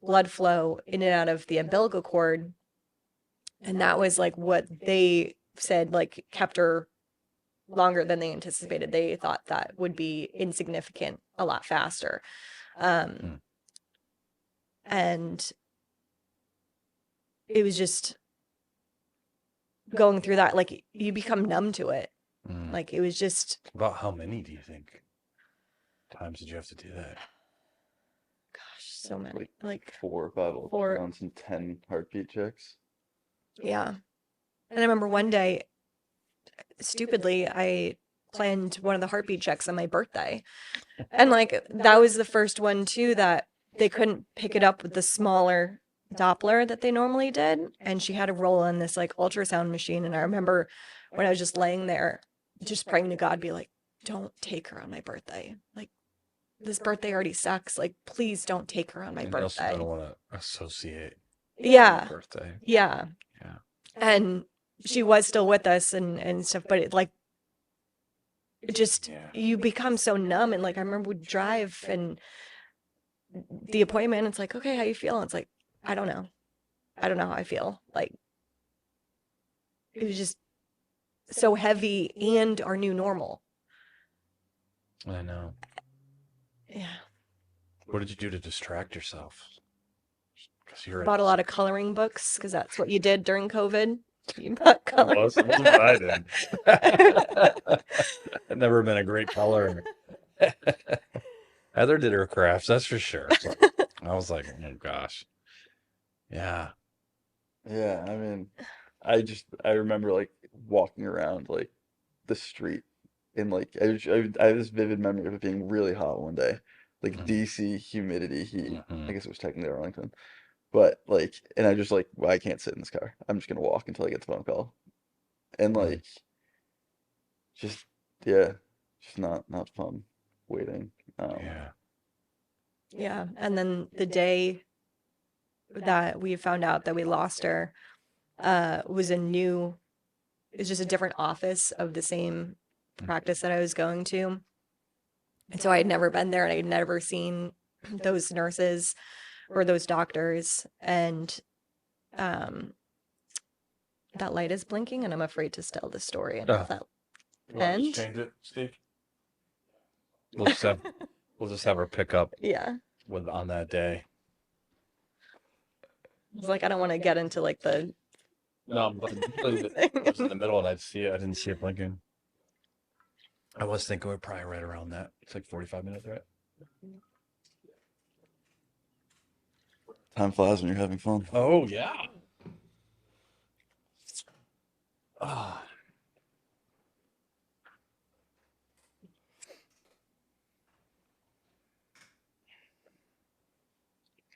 blood flow in and out of the umbilical cord. And that was like what they said, like kept her longer than they anticipated. They thought that would be insignificant a lot faster. And it was just going through that, like you become numb to it. Like it was just About how many do you think times did you have to do that? gosh, so many. Like 4 or 5 Four. ultrasounds and 10 heartbeat checks. yeah. And I remember one day, stupidly, I planned one of the heartbeat checks on my birthday. And like that was the first one too that they couldn't pick it up with the smaller Doppler that they normally did. And she had to roll in this like ultrasound machine. And I remember when I was just laying there, just praying to God, be like, don't take her on my birthday. Like this birthday already sucks. Like, please don't take her on my And also, I birthday. don't want to associate Yeah. birthday. Yeah. Yeah. And she was still with us and stuff, but it like, it just, Yeah. you become so numb. And like, I remember we'd drive and the appointment, it's like, okay, how you feel? And it's like, I don't know. I don't know how I feel. Like, it was just so heavy and our new normal. I know. Yeah. What did you do to distract yourself? Because you're Bought a lot of coloring books because that's what you did during COVID. You bought coloring. That's what I did. I've never been a great colorer. Heather did her crafts, that's for sure. I was like, oh gosh. Yeah. Yeah, I mean, I remember like walking around like the street and like I have this vivid memory of it being really hot one day, like DC humidity heat. I guess it was technically Arlington, but like, and I just like, well, I can't sit in this car. I'm just gonna walk until I get the phone call, and like, just yeah, just not fun waiting. Yeah. Yeah. And then the day that we found out that we lost her, was it's just a different office of the same practice that I was going to. And so I had never been there and I had never seen those nurses or those doctors. And that light is blinking and I'm afraid to tell the story and have that end. Change it, Steve. We'll just have her pick up Yeah. on that day. It's like I don't want to get into like the No, but it was in the middle and I didn't see it blinking. I was thinking we're probably right around that. It's like 45 minutes, right? Time flies when you're having fun. Oh yeah. Ah.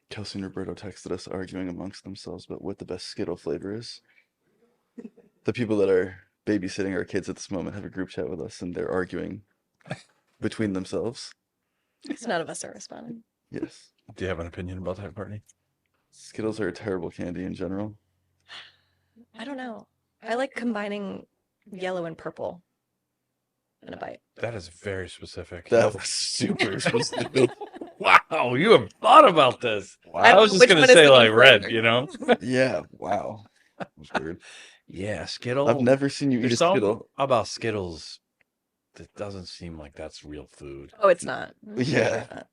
Kelsey and Roberto texted us arguing amongst themselves about what the best Skittle flavor is. The people that are babysitting our kids at this moment have a group chat with us and they're arguing between themselves. because none of us are responding. Yes. Do you have an opinion about that, Kortni? Skittles are a terrible candy in general. I don't know. I like combining yellow and purple in a bite. That is very specific. That was super specific. Wow, you have thought about this. Wow. I was just Which gonna one is say the like main red, flavor? you know? Yeah, wow. That was weird. Yeah, Skittle. I've never seen you eat a There's something Skittle. about Skittles that doesn't seem like that's real food. Oh, it's not. Yeah.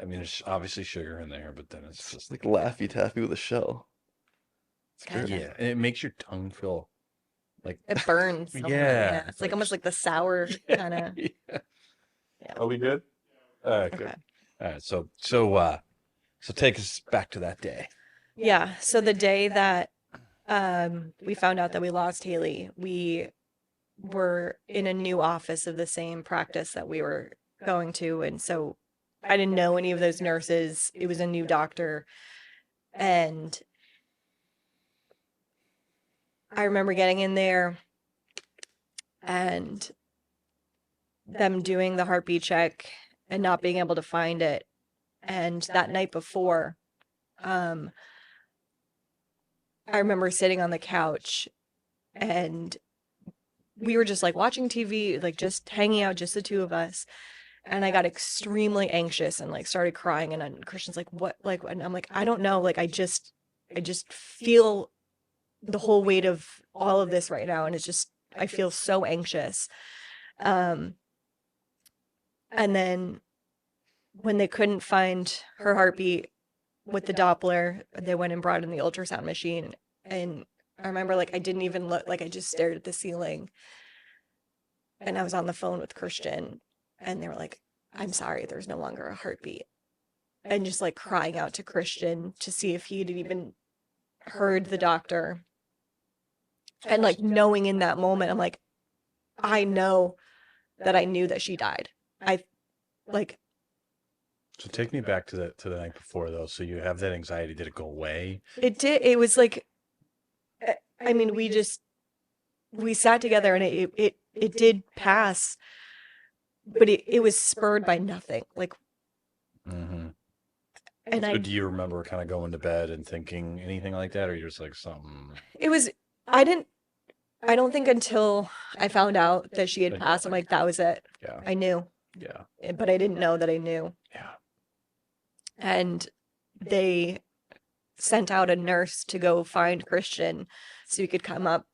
I mean, there's obviously sugar in there, but then it's It's just like Laffy Taffy with a shell. It's good. yeah, and it makes your tongue feel like It burns. somewhere. Yeah. It's like almost like the sour kind of. Yeah. Yeah. Are we good? All right, good. Okay. All right, so So take us back to that day. Yeah. So the day that we found out that we lost Haley, we were in a new office of the same practice that we were going to. And so I didn't know any of those nurses. It was a new doctor. And I remember getting in there and them doing the heartbeat check and not being able to find it. And that night before, I remember sitting on the couch and we were just like watching TV, like just hanging out, just the two of us. And I got extremely anxious and like started crying. And then Christian's like, what? Like, and I'm like, I don't know. Like, I just feel the whole weight of all of this right now. And it's just, I feel so anxious. And then when they couldn't find her heartbeat with the Doppler, they went and brought in the ultrasound machine. And I remember like I didn't even look, like I just stared at the ceiling. And I was on the phone with Christian and they were like, I'm sorry, there's no longer a heartbeat. And just like crying out to Christian to see if he had even heard the doctor. And like knowing in that moment, I'm like, I know that I knew that she died. I like. So take me back to the night before though. So you have that anxiety. Did it go away? It did. It was like, I mean, we sat together and it did pass, but it was spurred by nothing. Like, Mm-hmm. and So do you remember kind of going to bed and thinking anything like that, or you're just like something? It was, I don't think until I found out that she had passed, I'm like, that was it. Yeah. I knew. Yeah. But I didn't know that I knew. Yeah. And they sent out a nurse to go find Christian so he could come up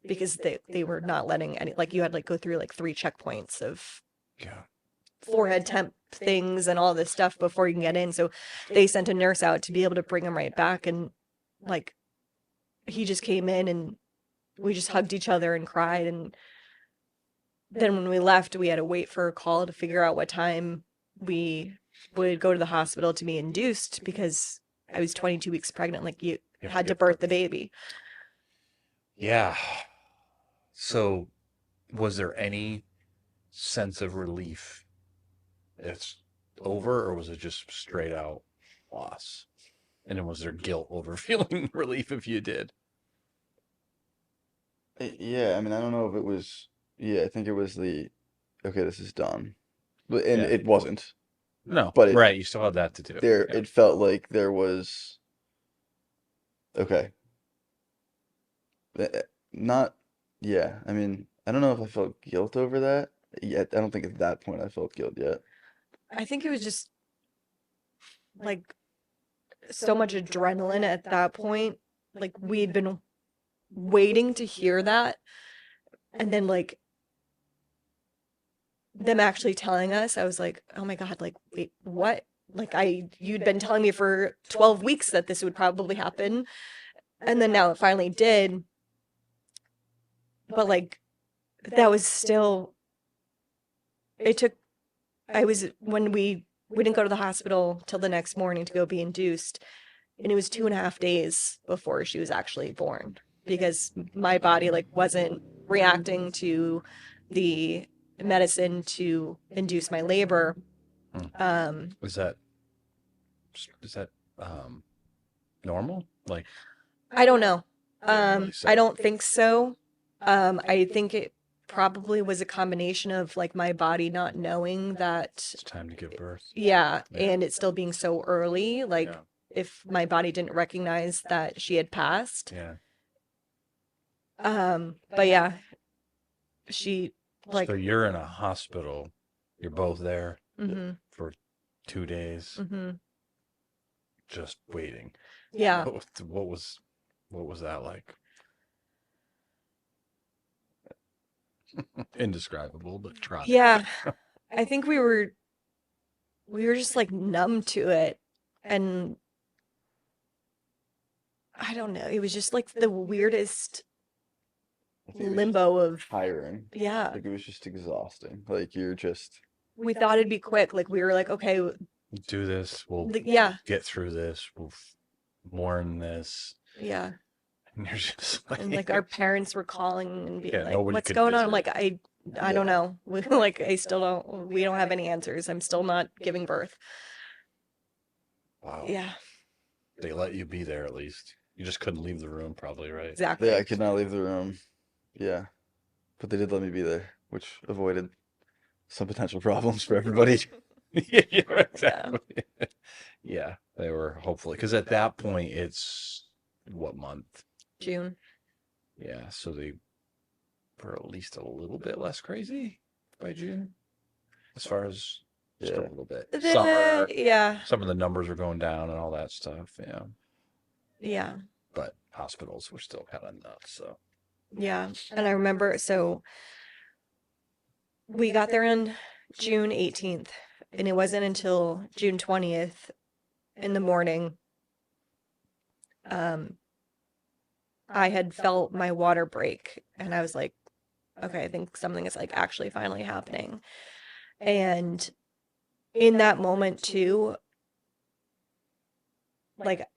because they were not letting any, like you had like go through like 3 checkpoints of forehead temp things and all this stuff before you can get in. So they sent a nurse out to be able to bring him right back. And like, he just came in and we just hugged each other and cried. And then when we left, we had to wait for a call to figure out what time we would go to the hospital to be induced because I was 22 weeks pregnant. Like you had to birth the baby. Yeah. So was there any sense of relief? It's over, or was it just straight out loss? And then was there guilt over feeling relief if you did? Yeah, I mean, I don't know if it was. Yeah, I think it was okay, this is done, but it wasn't. No, but right. You still had that to do. There, it felt like there was. Okay. Not. Yeah, I mean, I don't know if I felt guilt over that yet. I don't think at that point I felt guilt yet. I think it was just like so much adrenaline at that point. Like we'd been waiting to hear that. And then like them actually telling us, I was like, oh my God, like, wait, what? Like you'd been telling me for 12 weeks that this would probably happen. And then now it finally did. But like, that was still, when we didn't go to the hospital till the next morning to go be induced. And it was 2.5 days before she was actually born because my body like wasn't reacting to the medicine to induce my labor. Is that normal? Like, I don't know. Really I don't think so. I think it probably was a combination of like my body not knowing that it's time to give birth. Yeah. And it still being so early. Like if my body didn't recognize that she had passed. Yeah. But yeah, she like. So you're in a hospital. You're both there for 2 days, just waiting. Yeah. What was that like? Indescribable, but try. Yeah. I think we were just like numb to it. And I don't know. It was just like the weirdest limbo of tiring. Yeah. Like it was just exhausting. Like you're just. We thought it'd be quick. Like we were like, okay, Do this. We'll Yeah, get through this. We'll mourn this. yeah. And you're just And like, like our parents were calling and being Yeah, like, nobody "What's could going on?" I'm visit. like, I don't know. Like I still don't. We don't have any answers. I'm still not giving birth. wow. Yeah, They let you be there at least. You just couldn't leave the room, probably, right? exactly. Yeah, I could not leave the room. Yeah, but they did let me be there, which avoided some potential problems for everybody. Yeah, Yeah. exactly. Yeah, they were hopefully because at that point it's what month? June. Yeah, so they were at least a little bit less crazy by June, as far as just a Yeah, little bit. Summer, Yeah, some of the numbers are going down and all that stuff. Yeah, yeah, but hospitals were still kind of nuts. So yeah. And I remember, so we got there on June 18th, and it wasn't until June 20th in the morning, um, I had felt my water break, and I was like, okay, I think something is like actually finally happening. And in that moment too, like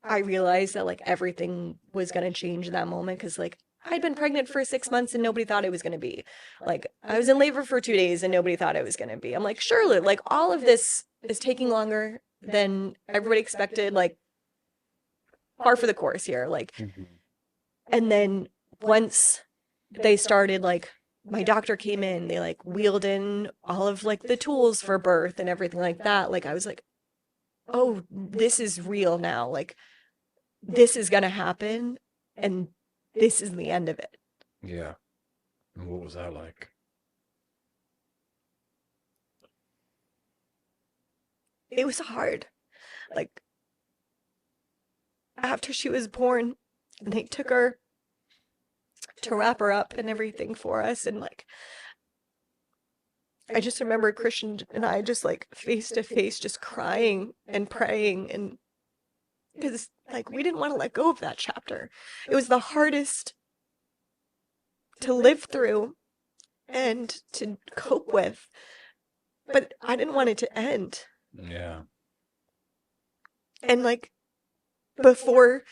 I realized that like everything was gonna change in that moment because like I'd been pregnant for 6 months and nobody thought it was gonna be. Like I was in labor for 2 days and nobody thought it was gonna be. I'm like, surely, like all of this is taking longer than everybody expected, like par for the course here. Like, and then once they started like my doctor came in, they like wheeled in all of like the tools for birth and everything like that. Like I was like, oh, this is real now. Like this is gonna happen and this is the end of it. yeah, and what was that like? It was hard. Like after she was born, they took her to wrap her up and everything for us. And like, I just remember Christian and I just like face to face, just crying and praying. And because like we didn't want to let go of that chapter, it was the hardest to live through and to cope with. But I didn't want it to end. Yeah, And like before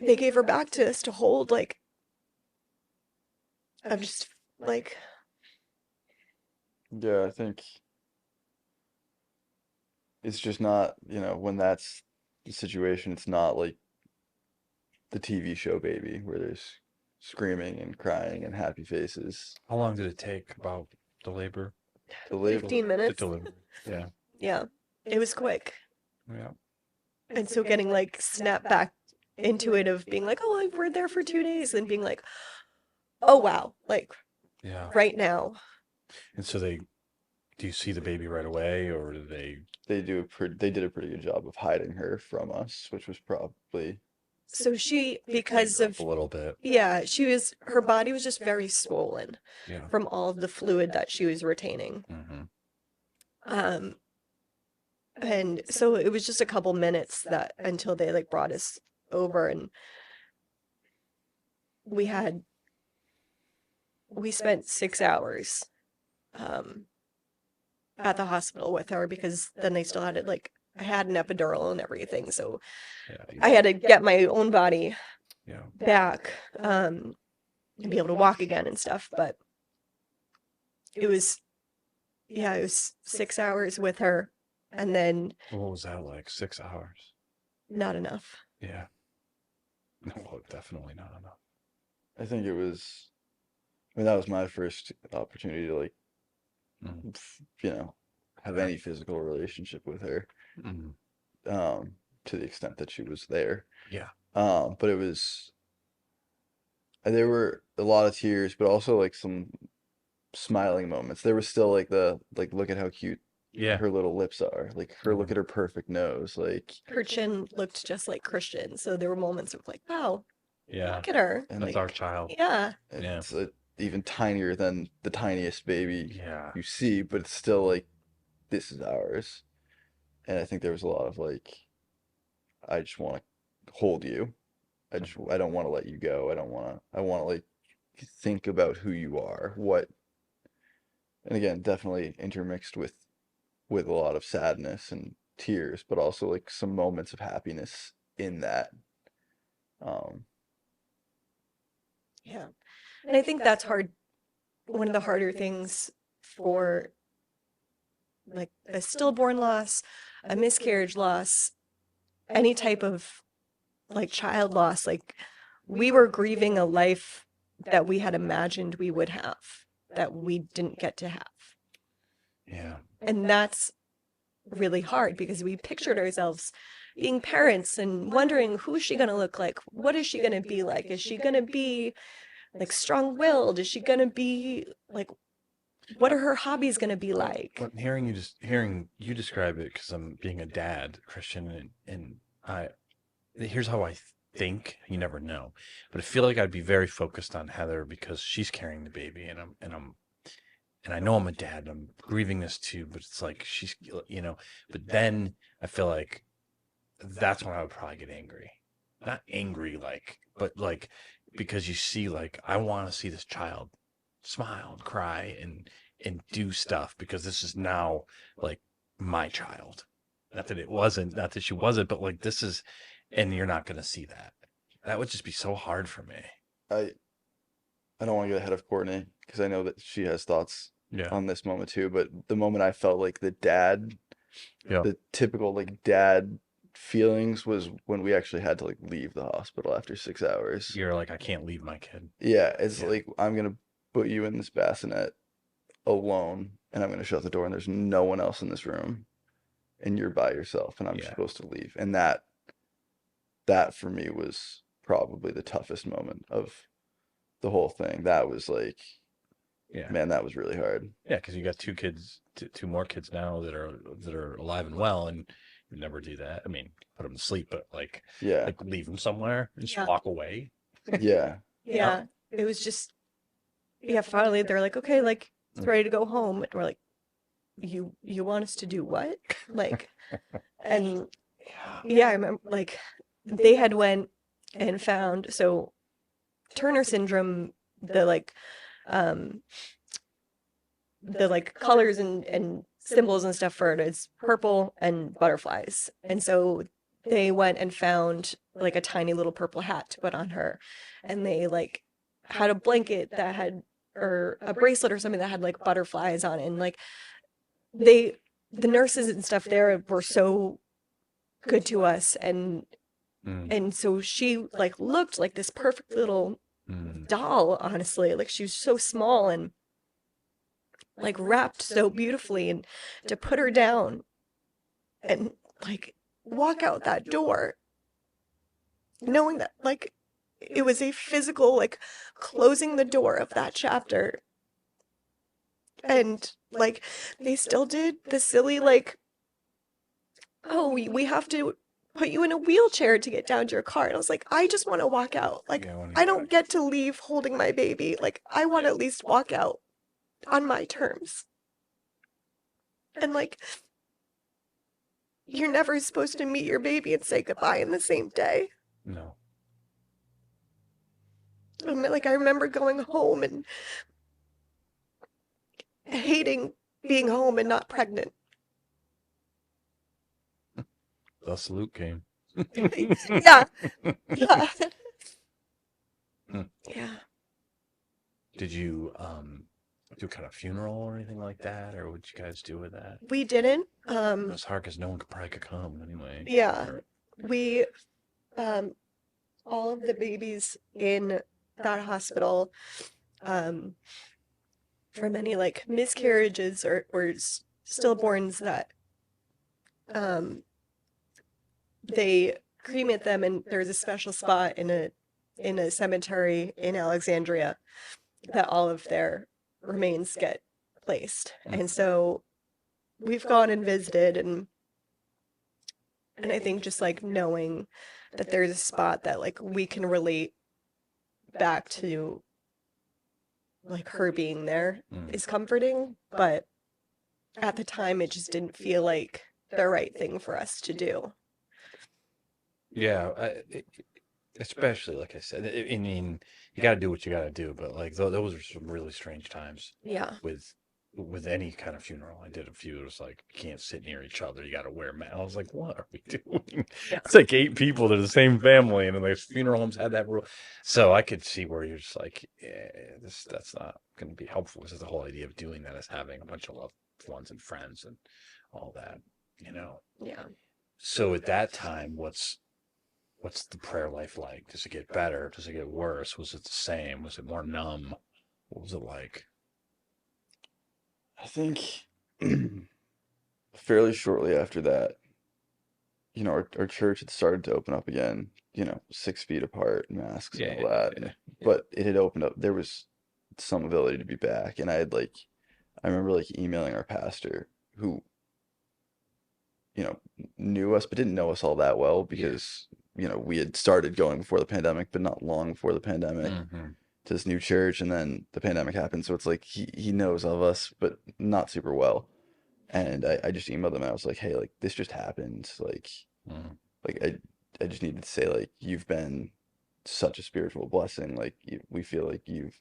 they gave her back to us to hold, like I'm just like yeah, I think it's just not, when that's the situation, it's not like the TV show Baby where there's screaming and crying and happy faces. how long did it take about the labor? The labor, 15 The minutes. delivery. Yeah, Yeah, it was quick. yeah, And so getting like snapped back into it of being like, oh, we're there for 2 days, and being like, oh wow, like yeah. right now. And so do you see the baby right away, or do they? they did a pretty good job of hiding her from us, which was probably So she, because of a little bit. yeah, her body was just very swollen Yeah. from all of the fluid that she was retaining. Mm-hmm. Um, and so it was just a couple minutes that until they like brought us over, and we spent 6 hours at the hospital with her because then they still had it like I had an epidural and everything, so Yeah. I had to get my own body Yeah. back and be able to walk again and stuff. But it was 6 hours with her, and then What was that like? 6 hours? not enough. Yeah. No, definitely not enough. I think it was. I mean, that was my first opportunity to like, Mm. have Yeah. any physical relationship with her, Mm. to the extent that she was there. Yeah. But there were a lot of tears, but also like some smiling moments. There was still like look at how cute Yeah. her little lips are. Like look at her perfect nose. Like, Her chin looked just like Christian, so there were moments of like, wow, Yeah. look at her. and That's like, our child. Yeah, Yeah. it's even tinier than the tiniest baby Yeah. you see, but it's still like, this is ours. And I think there was a lot of like, I just want to hold you. I don't want to let you go. I want to like think about who you are. And again, definitely intermixed with with a lot of sadness and tears, but also like some moments of happiness in that. Um, Yeah. And I think that's hard. One of the harder things for like a stillborn loss, a miscarriage loss, any type of like child loss, like we were grieving a life that we had imagined we would have that we didn't get to have. Yeah. And that's really hard because we pictured ourselves being parents and wondering who is she going to look like? What is she going to be like? Is she going to be like strong-willed? Is she going to be like, what are her hobbies going to be like? But hearing you describe it, because I'm being a dad, Christian, and I, here's how I think. You never know, but I feel like I'd be very focused on Heather because she's carrying the baby, and I know I'm a dad. And I'm grieving this too, but it's like she's, you know. But then I feel like that's when I would probably get angry. Not angry, like, but like because you see, like, I want to see this child smile and cry and do stuff because this is now like my child. Not that it wasn't, not that she wasn't, but like this is, and you're not going to see that. That would just be so hard for me. I I don't want to get ahead of Courtney because I know that she has thoughts Yeah. on this moment too. But the moment I felt like Yeah. the typical like dad feelings was when we actually had to like leave the hospital after 6 hours. You're like, I can't leave my kid. Yeah, it's Yeah. like I'm gonna put you in this bassinet alone, and I'm gonna shut the door, and there's no one else in this room, and you're by yourself, and I'm Yeah. supposed to leave. And that for me was probably the toughest moment of the whole thing. That was like, Yeah. man, that was really hard. Yeah, because you got two kids, two more kids now that are alive and well, and you never do that. I mean, put them to sleep, but like Yeah, leave them somewhere and just Yeah. walk away. yeah, Yeah. It was just, yeah, finally they're like, okay, like it's ready to go home. And we're like, you want us to do what? Like, and yeah, I remember like they had went and found, so Turner syndrome, um the like colors and symbols and stuff for it is purple and butterflies. And so they went and found like a tiny little purple hat to put on her. And they like had a blanket that had, or a bracelet or something that had like butterflies on it. And like the nurses and stuff there were so good to us. And so she like looked like this perfect little doll, honestly. Like she was so small and like wrapped so beautifully, and to put her down and like walk out that door knowing that like it was a physical like closing the door of that chapter. And like they still did the silly like, oh, we have to put you in a wheelchair to get down to your car. And I was like, I just want to walk out. Like Yeah, when you I don't get to leave holding my baby. Like I want to at least walk out on my terms. And like, you're never supposed to meet your baby and say goodbye in the same day. No. I mean, like, I remember going home and hating being home and not pregnant. Thus Luke came. Yeah. Yeah. Yeah. Did you do kind of funeral or anything like that, or what'd you guys do with that? We didn't. It was hard because no one could come anyway. Yeah. We, all of the babies in that hospital, from any like miscarriages or stillborns that, they cremate them, and there's a special spot in a cemetery in Alexandria that all of their remains get placed. And so we've gone and visited, and I think just like knowing that there's a spot that like we can relate back to like her being there is comforting, but at the time it just didn't feel like the right thing for us to do. Yeah, especially like I said. I mean, you got to do what you got to do, but like those are some really strange times Yeah. with with any kind of funeral. I did a few. It was like, you can't sit near each other. You got to wear masks. I was like, what are we doing? Yeah. It's like 8 people. They're the same family, and then there's funeral homes had that rule. So I could see where you're just like, that's not going to be helpful. This is the whole idea of doing that, is having a bunch of loved ones and friends and all that, you know. Yeah. So at that time, what's the prayer life like? Does it get better? Does it get worse? Was it the same? Was it more numb? What was it like? I think fairly shortly after that, our church had started to open up again, 6 feet apart, masks and all that. Yeah. But it had opened up. There was some ability to be back. And I remember emailing our pastor who, knew us, but didn't know us all that well because, we had started going before the pandemic, but not long before the pandemic Mhm. to this new church. And then the pandemic happened. So it's like he knows of us, but not super well. And I just emailed them and I was like, hey, this just happened. Mhm. I just needed to say, you've been such a spiritual blessing. We feel like you've,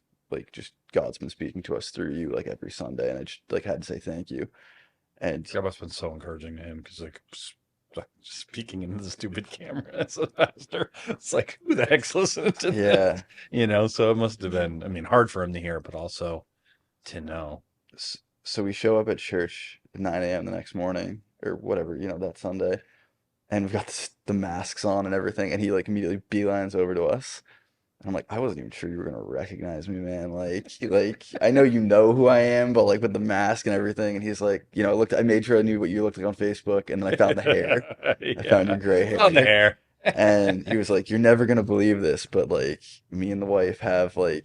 just God's been speaking to us through you, every Sunday. And I just, had to say thank you. And That must have been so encouraging to him, because speaking into the stupid camera as a pastor, it's like, who the heck's listening to yeah, this? So it must have been, I mean, hard for him to hear, but also to know. so we show up at church at 9 a.m. the next morning or whatever, that Sunday. And we've got the masks on and everything. And he immediately beelines over to us. And I'm like, I wasn't even sure you were gonna recognize me, man. I know you know who I am, but with the mask and everything. And he's like, I made sure I knew what you looked like on Facebook, and then I found the hair. I found your gray hair. On the hair. And he was like, you're never gonna believe this, but me and the wife have a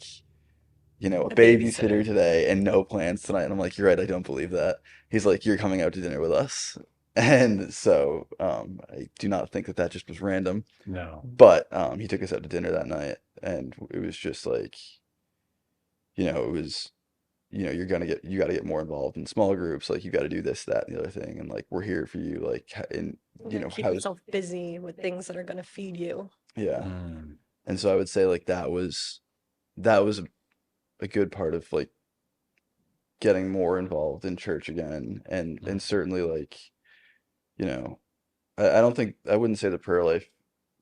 babysitter today and no plans tonight. And I'm like, you're right, I don't believe that. He's like, you're coming out to dinner with us. And so I do not think that just was random. No. But he took us out to dinner that night, and it was just it was, you got to get more involved in small groups. You got to do this, that, and the other thing, and we're here for you. And Keep yourself busy with things that are going to feed you. Yeah. And so I would say that was a good part of getting more involved in church again, and certainly I don't think, I wouldn't say the prayer life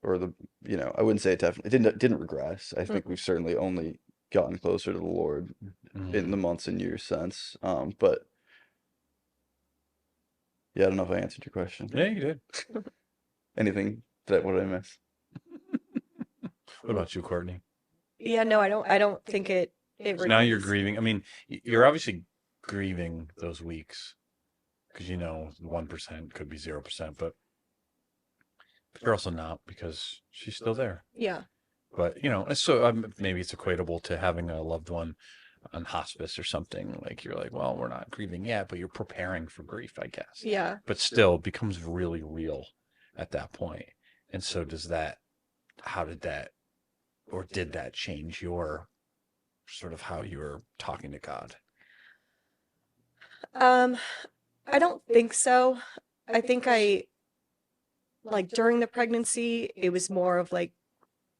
or I wouldn't say it didn't regress. I think we've certainly only gotten closer to the Lord in the months and years since. But yeah, I don't know if I answered your question. Yeah, you did. Anything what did I miss? What about you, Kortni? Yeah, no, I don't think it So now you're grieving. I mean, you're obviously grieving those weeks, because 1% could be 0%, but you're also not, because she's still there. Yeah. But so maybe it's equatable to having a loved one on hospice or something. You're like, well, we're not grieving yet, but you're preparing for grief, I guess. Yeah. But still, it becomes really real at that point. And so did that change your sort of how you're talking to God? I don't think so. I think during the pregnancy, it was more of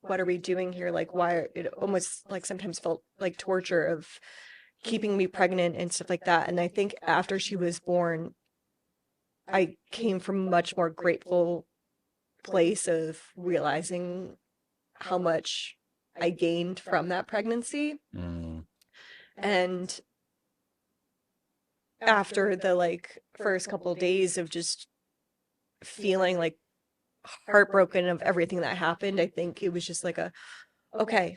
what are we doing here? Why it almost sometimes felt like torture of keeping me pregnant and stuff like that. And I think after she was born, I came from a much more grateful place of realizing how much I gained from that pregnancy. And after the first couple of days of just feeling heartbroken of everything that happened, I think it was just okay,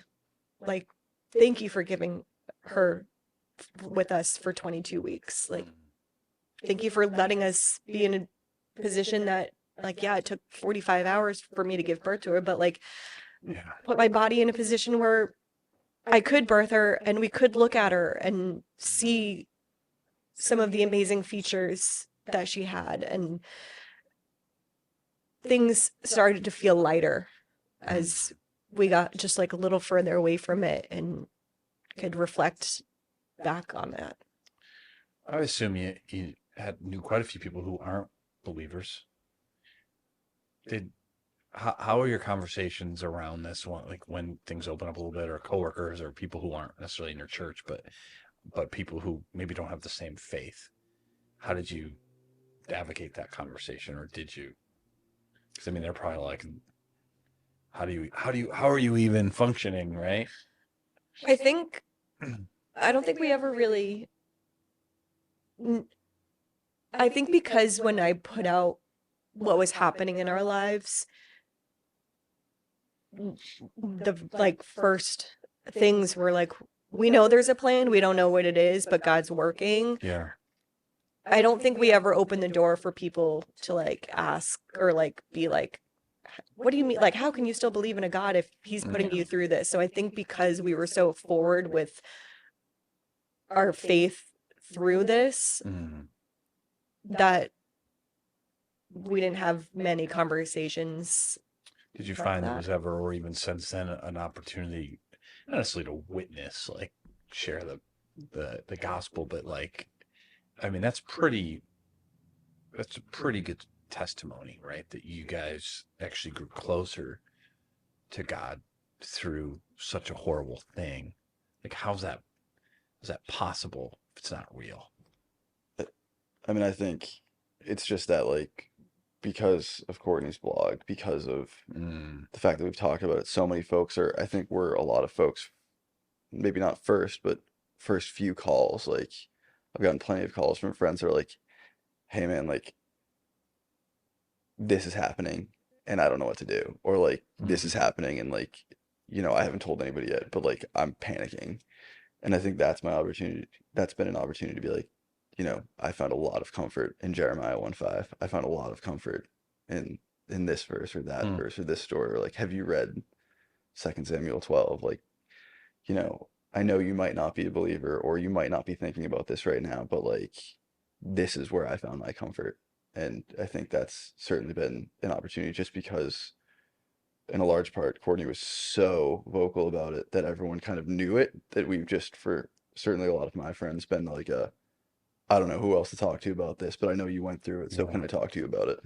thank you for giving her with us for 22 weeks. Thank you for letting us be in a position that yeah, it took 45 hours for me to give birth to her, but put my body in a position where I could birth her and we could look at her and see some of the amazing features that she had, and things started to feel lighter as we got just a little further away from it and could reflect back on that. I assume you knew quite a few people who aren't believers. How are your conversations around this one, when things open up a little bit, or coworkers or people who aren't necessarily in your church, but but people who maybe don't have the same faith. How did you navigate that conversation, or did you? Because I mean, they're probably like, how are you even functioning, right? I think, I don't think we ever really, I think because when I put out what was happening in our lives, the like first things were like, we know there's a plan, we don't know what it is, but God's working. Yeah. I don't think we ever opened the door for people to like ask or like be like, what do you mean? Like, how can you still believe in a God if he's putting you through this? So I think because we were so forward with our faith through this, that we didn't have many conversations. Did you like find that. there was ever, or even since then, an opportunity, not necessarily to witness, like share the gospel, but like, I mean, that's a pretty good testimony, right? That you guys actually grew closer to God through such a horrible thing. Like, is that possible if it's not real? I mean, I think it's just that, like, because of Kortni's blog, because of the fact that we've talked about it, so many folks I think we're a lot of folks, maybe not first, but first few calls. Like, I've gotten plenty of calls from friends that are like, hey man, like, this is happening and I don't know what to do. Or like, this is happening and like, I haven't told anybody yet, but like, I'm panicking. And I think that's my opportunity. That's been an opportunity to be like, I found a lot of comfort in Jeremiah 1:5. I found a lot of comfort in this verse or that verse or this story. Or like, have you read 2 Samuel 12? Like, I know you might not be a believer or you might not be thinking about this right now, but like, this is where I found my comfort. And I think that's certainly been an opportunity just because, in a large part, Kortni was so vocal about it that everyone kind of knew it, that we've just, for certainly a lot of my friends, been like, I don't know who else to talk to about this, but I know you went through it, so can I talk to you about it?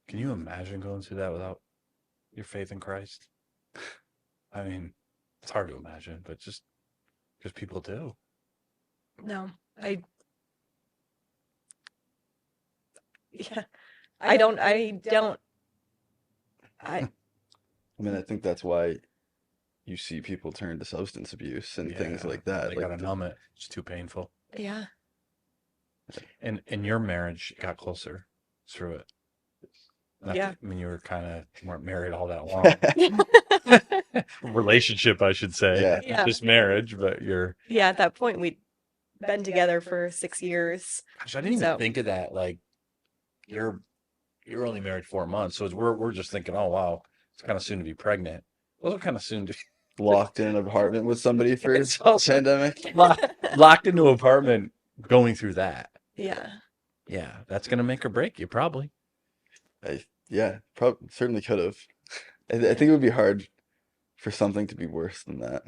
Can you imagine going through that without your faith in Christ? I mean, it's hard to imagine, but just people do. No, yeah, I don't. I mean, I think that's why you see people turn to substance abuse and things like that. They Like gotta numb it. It's too painful. Yeah. And your marriage got closer through it. Yeah. I mean, you weren't married all that long. Relationship, I should say. Yeah. Just marriage, but you're. Yeah, at that point, we'd been together for 6 years. Gosh, I didn't even think of that. Like, you're only married 4 months, so we're just thinking, oh wow, it's kind of soon to be pregnant. Those are kind of soon to be locked in an apartment with somebody for It's also- pandemic. locked into an apartment, going through that. Yeah. Yeah, that's gonna make or break you, probably. Yeah, probably certainly could have. I think it would be hard for something to be worse than that.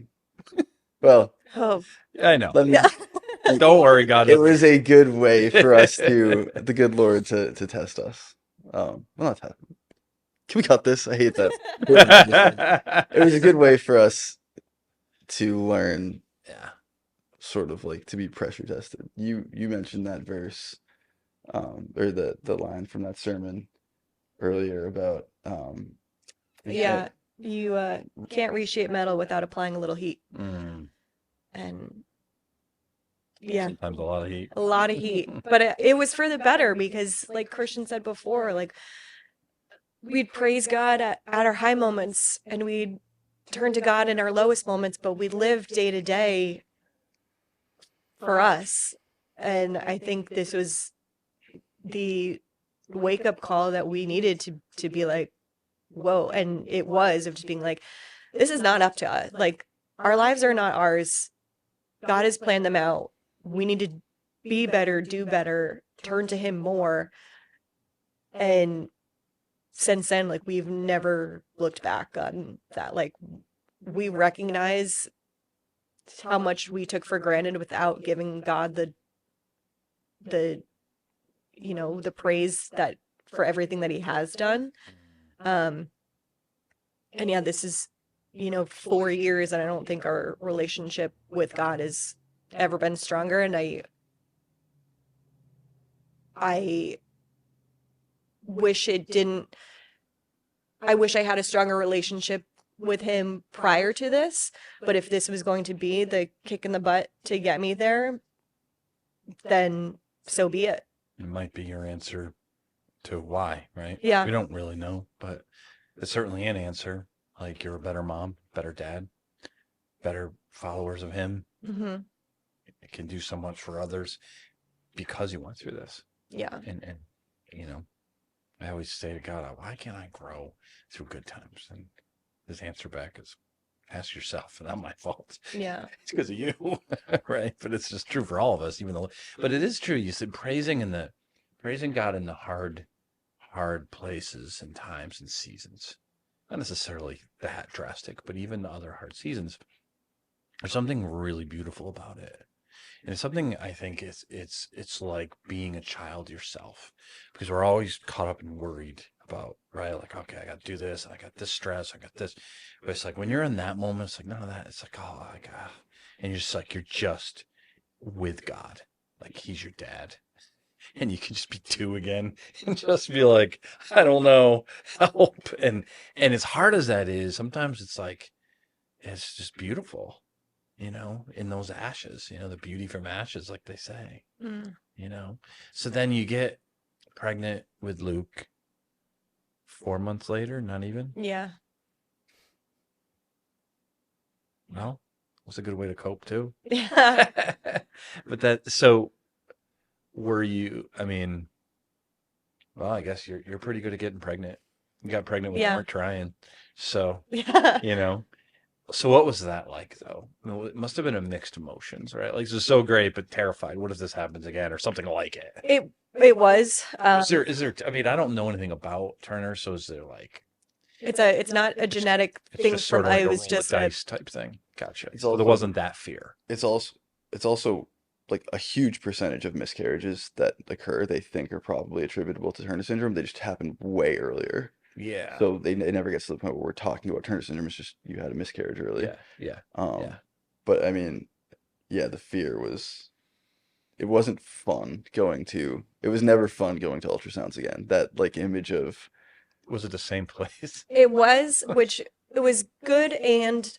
Well, Oh, I know. let me. yeah. Don't worry, God. It was a good way for us the good Lord to test us. Well, not test. Can we cut this? I hate that. It was a good way for us to learn. Yeah. Sort of like to be pressure tested. You mentioned that verse, or the line from that sermon earlier about Yeah. You can't reshape metal without applying a little heat. And yeah, Sometimes a lot of heat. a lot of heat. But it was for the better because, like Christian said before, like we'd praise God at our high moments and we'd turn to God in our lowest moments, but we live day to day for us. And I think this was the wake up call that we needed to be like, whoa. And it was of just being like, this is not up to us. Like, our lives are not ours. God has planned them out. We need to be better, do better, turn to him more. And since then, like, we've never looked back on that. Like, we recognize how much we took for granted without giving God the praise that for everything that he has done. And yeah, this is 4 years, and I don't think our relationship with God is ever been stronger. And I wish it didn't, I wish I had a stronger relationship with him prior to this. But if this was going to be the kick in the butt to get me there, then so be it. It might be your answer to why, right? Yeah. We don't really know, but it's certainly an answer. Like, you're a better mom, better dad, better followers of him. Mm-hmm. It can do so much for others because you went through this. Yeah. And you know, I always say to God, why can't I grow through good times? And his answer back is, ask yourself, not my fault. Yeah. It's because of you, right? But it's just true for all of us, even though. But it is true. You said praising God in the hard places and times and seasons. Not necessarily that drastic, but even the other hard seasons. There's something really beautiful about it. And it's something I think it's like being a child yourself, because we're always caught up and worried about, right? Like, okay, I got to do this, and I got this stress, I got this. But it's like when you're in that moment, it's like none of that. It's like, oh, like, and you're just like, you're just with God, like he's your dad, and you can just be two again and just be like, I don't know, help. And as hard as that is, sometimes it's like, it's just beautiful. You know, in those ashes, you know, the beauty from ashes, like they say, you know. So then you get pregnant with Luke 4 months later, not even. Yeah. Well, was a good way to cope too. Yeah. But so were you, I mean, well, I guess you're pretty good at getting pregnant. You got pregnant when you weren't trying. So, Yeah. you know. So what was that like, though? It must have been a mixed emotions, right? Like, this is so great, but terrified. What if this happens again, or something like it? It was. Is there? I mean, I don't know anything about Turner, so is there like? It's not a genetic thing just sort from. of like I a was roll just of dice type thing. Gotcha. It's So there also- wasn't that fear. It's also like a huge percentage of miscarriages that occur they think are probably attributable to Turner syndrome. They just happen way earlier. Yeah. So it never gets to the point where we're talking about Turner syndrome. It's just you had a miscarriage early. Yeah. But I mean, yeah, the fear was, it wasn't fun it was never fun going to ultrasounds again. That like image of, Was it the same place? It was, which it was good and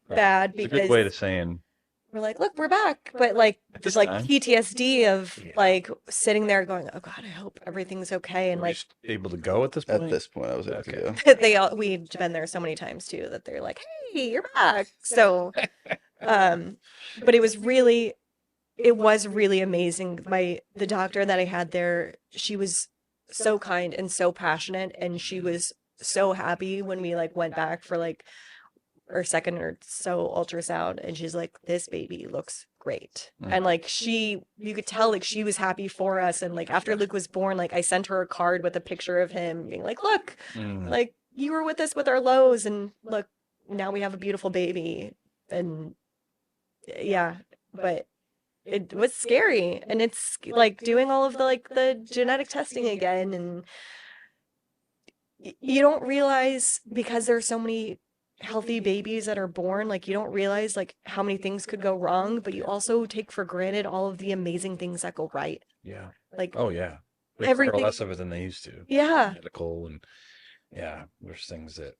bad It's a good way to because saying. we're like, look, we're back. But like, This just like time. PTSD of Yeah. like sitting there going, oh God, I hope everything's okay. And Were you like, able to go at this point? at this point I was able Okay. to go. we'd been there so many times too that they're like, hey, you're back. So, but it was really amazing. The doctor that I had there, she was so kind and so passionate, and she was so happy when we like went back for like our second or so ultrasound, and she's like, this baby looks great. And like you could tell like she was happy for us. And like after Luke was born, like I sent her a card with a picture of him being like, look, like you were with us with our lows, and look, now we have a beautiful baby. And yeah, but it was scary, and it's like doing all of the genetic testing again, and you don't realize, because there's so many healthy babies that are born, like you don't realize like how many things could go wrong, but you also take for granted all of the amazing things that go right. Yeah. Like, Oh yeah. They everything- care less of it than they used to. yeah, Medical and there's things that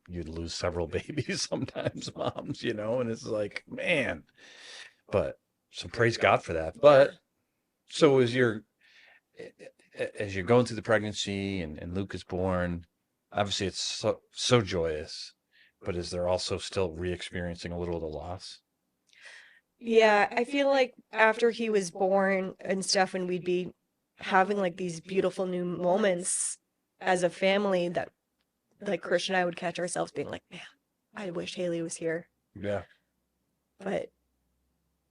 you'd lose several babies sometimes, moms, you know, and it's like, man. But so praise God for that. But so as you're going through the pregnancy and Luke is born, obviously it's so joyous, but is there also still re-experiencing a little of the loss? yeah, I feel like after he was born and stuff, and we'd be having like these beautiful new moments as a family, that like Christian and I would catch ourselves being like, man, I wish Haley was here. Yeah. But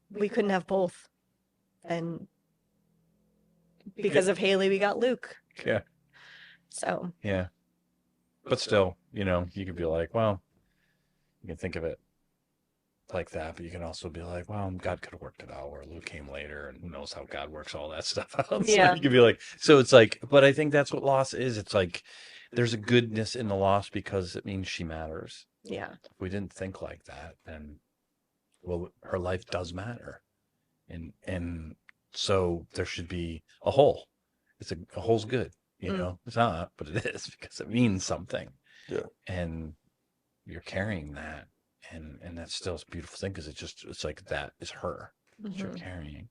we couldn't have both. And because of Haley, we got Luke. Yeah. So, Yeah. But still, you know, you could be like, well, you can think of it like that, but you can also be like, well, God could have worked it out, or Luke came later, and who knows how God works all that stuff out. So Yeah. you could be like, so it's like, but I think that's what loss is. It's like, there's a goodness in the loss because it means she matters. yeah. If we didn't think like that, then well, her life does matter. And so there should be a whole. A whole's good, It's not, but it is because it means something. Yeah. And you're carrying that, and that's still a beautiful thing because it's like that is her that you're carrying.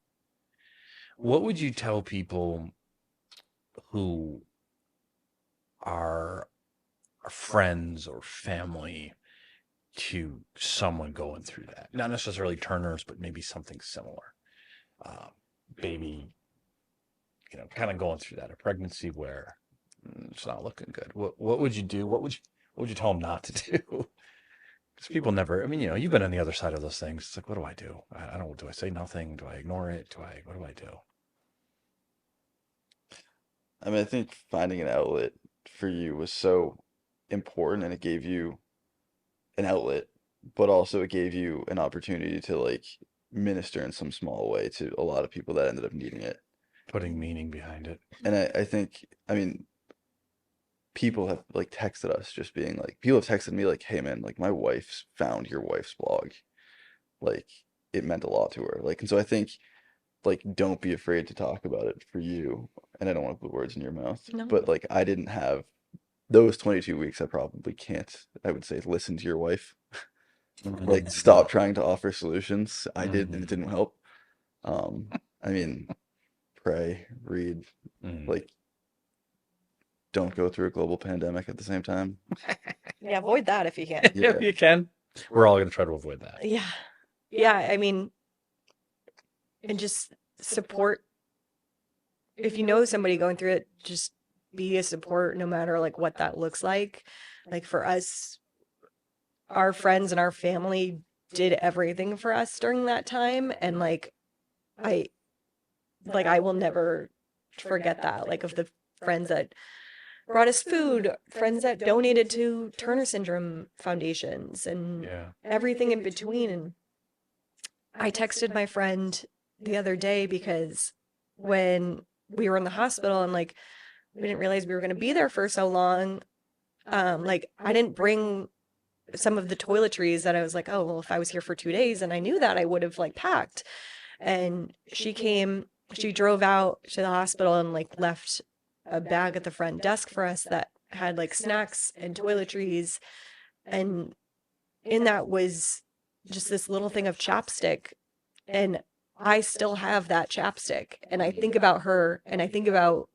What would you tell people who are friends or family to someone going through that? Not necessarily Turners, but maybe something similar. Baby, kind of going through that, a pregnancy where it's not looking good. What would you do? What would you tell them not to do? Because people never, I mean, you've been on the other side of those things. It's like, what do I do? I don't, do I say nothing? Do I ignore it? What do I do? I mean, I think finding an outlet for you was so important, and it gave you an outlet, but also it gave you an opportunity to like minister in some small way to a lot of people that ended up needing it. Putting meaning behind it. And I think, I mean, people have like texted us just being like, people have texted me like, hey man, like my wife's found your wife's blog. Like it meant a lot to her. Like, and so I think like, don't be afraid to talk about it for you. And I don't want to put words in your mouth, No. but like I didn't have those 22 weeks. I probably can't, I would say, listen to your wife. Like stop trying to offer solutions. I did, and it didn't help. I mean, pray, read, like don't go through a global pandemic at the same time. Yeah, avoid that if you can. Yeah. If you can. We're all going to try to avoid that. Yeah. Yeah, I mean, and just support. If you know somebody going through it, just be a support no matter like what that looks like. Like for us, our friends and our family did everything for us during that time, and like I will never forget that. Like of the friends that brought us food, friends that donated to Turner Syndrome foundations, and everything in between. And I texted my friend the other day because when we were in the hospital and like we didn't realize we were going to be there for so long, like I didn't bring some of the toiletries that I was like, oh, well, if I was here for 2 days and I knew that, I would have like packed. And she drove out to the hospital and like left a bag at the front desk for us that had like snacks and toiletries. And in that was just this little thing of chapstick. And I still have that chapstick. And I think about her, and I think about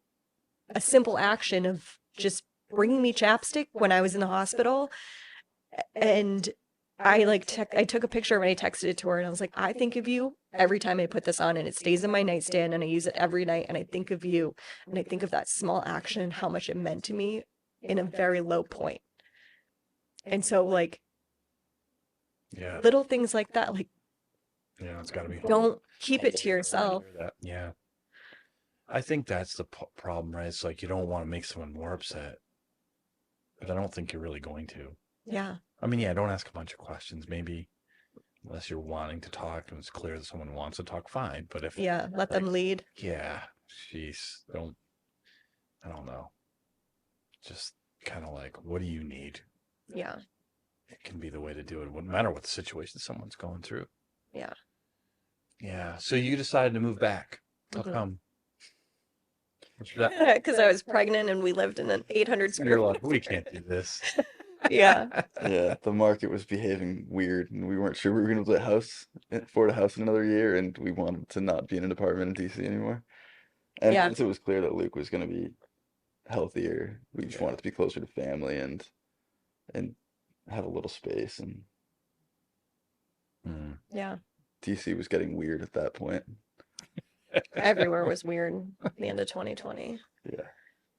a simple action of just bringing me chapstick when I was in the hospital. And I I took a picture and I texted it to her, and I was like, I think of you every time I put this on, and it stays in my nightstand, and I use it every night, and I think of you, and I think of that small action and how much it meant to me in a very low point. And so like little things like that, like it's got to be. Don't keep it to yourself. Yeah. I think that's the problem, right? It's like you don't want to make someone more upset, but I don't think you're really going to. Yeah. I mean, yeah, don't ask a bunch of questions, maybe, unless you're wanting to talk and it's clear that someone wants to talk, fine. But if let them lead. Yeah, jeez, I don't know. Just kind of like, what do you need? Yeah. It can be the way to do it. It wouldn't matter what the situation someone's going through. Yeah. Yeah. So you decided to move back. How come? Because I was pregnant and we lived in an 800 square foot. We can't do this. Yeah. Yeah, the market was behaving weird, and we weren't sure we were going to afford a house in another year, and we wanted to not be in an apartment in DC anymore. And once it was clear that Luke was going to be healthier, we just wanted to be closer to family and have a little space. And yeah, DC was getting weird at that point. Everywhere was weird at the end of 2020.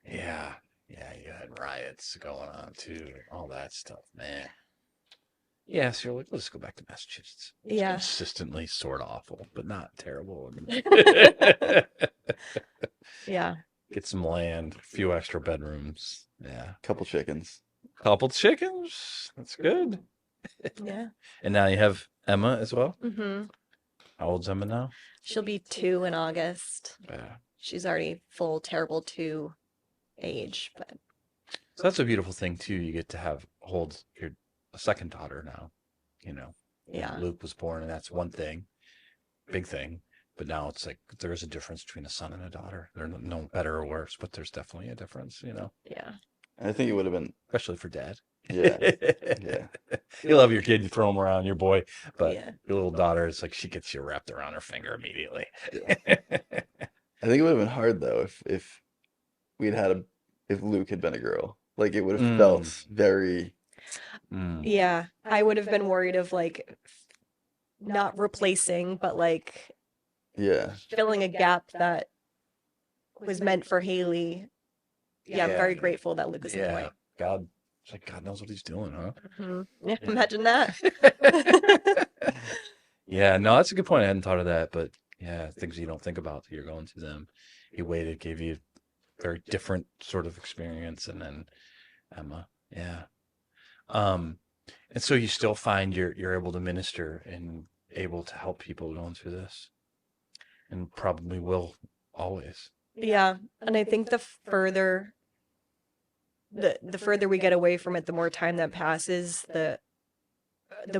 Yeah. Yeah, you had riots going on too, all that stuff, man. Yeah, so you're like, let's go back to Massachusetts. It's consistently sort of awful, but not terrible. Yeah. Get some land, a few extra bedrooms. Yeah. Couple chickens. That's good. Yeah. And now you have Emma as well? Mm-hmm. How old's Emma now? She'll be 2 in August. Yeah. She's already full terrible 2 age, but so that's a beautiful thing too. You get to hold a second daughter now, Yeah. Luke was born, and that's one thing, big thing. But now it's like there's a difference between a son and a daughter. They're no better or worse, but there's definitely a difference, Yeah. I think it would have been, especially for dad. yeah, yeah. You love your kid, you throw him around, your boy, but Yeah. your little daughter, it's like she gets you wrapped around her finger immediately. I think it would have been hard though if we'd if Luke had been a girl. Like it would have felt very. Yeah. I would have been worried of like not replacing, but like Yeah. filling a gap that was meant for Haley. Yeah, I'm very grateful that Luke is the boy. God, it's like God knows what he's doing, huh? Yeah, imagine that. Yeah, no, that's a good point. I hadn't thought of that, but yeah, things you don't think about till you're going through them. He waited, gave you a very different sort of experience, and then Emma, yeah. And so you still find you're able to minister and able to help people going through this, and probably will always. Yeah, and I think the further we get away from it, the more time that passes, the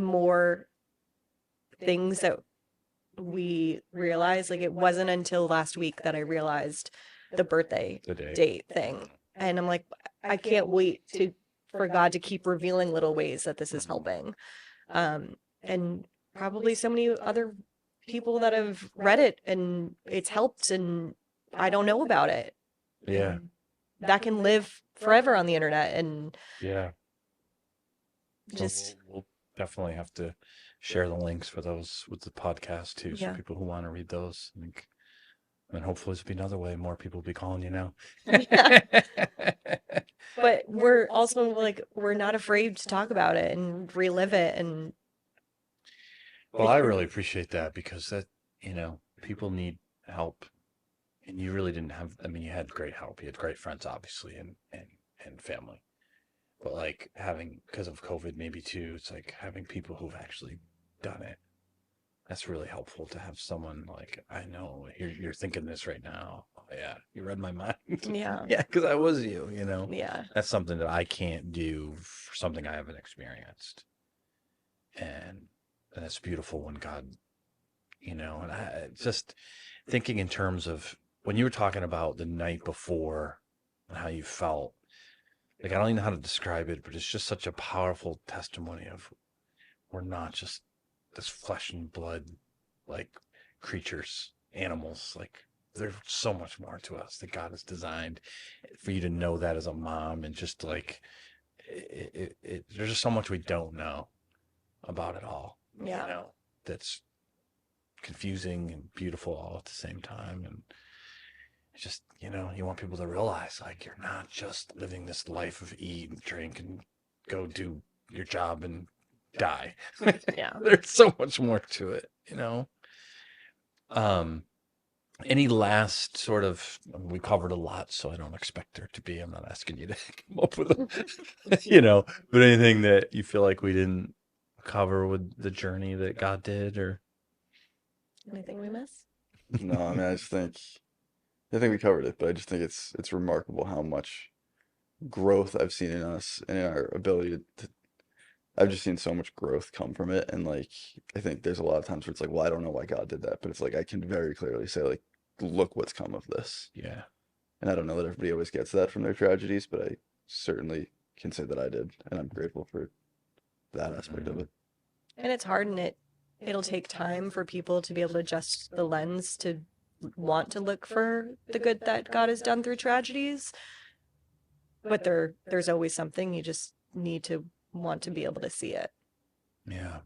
more things that we realize. Like it wasn't until last week that I realized the birthday date thing, and I'm like, I can't wait for God to keep revealing little ways that this is helping, and probably so many other people that have read it and it's helped, and I don't know about it. Yeah, and that can live forever on the internet, and yeah. just We'll definitely have to share the links for those with the podcast too, so Yeah. people who want to read those. And hopefully this will be another way more people will be calling you now. Yeah. But we're also like, we're not afraid to talk about it and relive it. And Well, I really appreciate that, because that, people need help, and you really didn't have, I mean, you had great help. You had great friends, obviously, and family. But like because of COVID maybe too, it's like having people who've actually done it. That's really helpful to have someone like, I know you're thinking this right now. Oh, yeah, you read my mind. yeah, Yeah, because I was you, yeah, That's something that I can't do for something I haven't experienced. And that's beautiful when God, and I just thinking in terms of when you were talking about the night before and how you felt, like, I don't even know how to describe it, but it's just such a powerful testimony of we're not just this flesh and blood, like creatures, animals, like there's so much more to us that God has designed for you to know that as a mom, and just like there's just so much we don't know about it all. yeah, That's confusing and beautiful all at the same time. And it's just, you want people to realize, like, you're not just living this life of eat and drink and go do your job and die. yeah. There's so much more to it, Any last sort of, we covered a lot, so I don't expect there to be, I'm not asking you to come up with but anything that you feel like we didn't cover with the journey that God did, or Anything we miss? No, I mean, I think we covered it, but I just think it's remarkable how much growth I've seen in us and in our ability to I've just seen so much growth come from it. And like, I think there's a lot of times where it's like, well, I don't know why God did that, but it's like, I can very clearly say, like, look what's come of this. Yeah. And I don't know that everybody always gets that from their tragedies, but I certainly can say that I did. And I'm grateful for that aspect of it. And it's hard, and it'll take time for people to be able to adjust the lens to want to look for the good that God has done through tragedies. But there's always something. You just need to want to be able to see it. Yeah.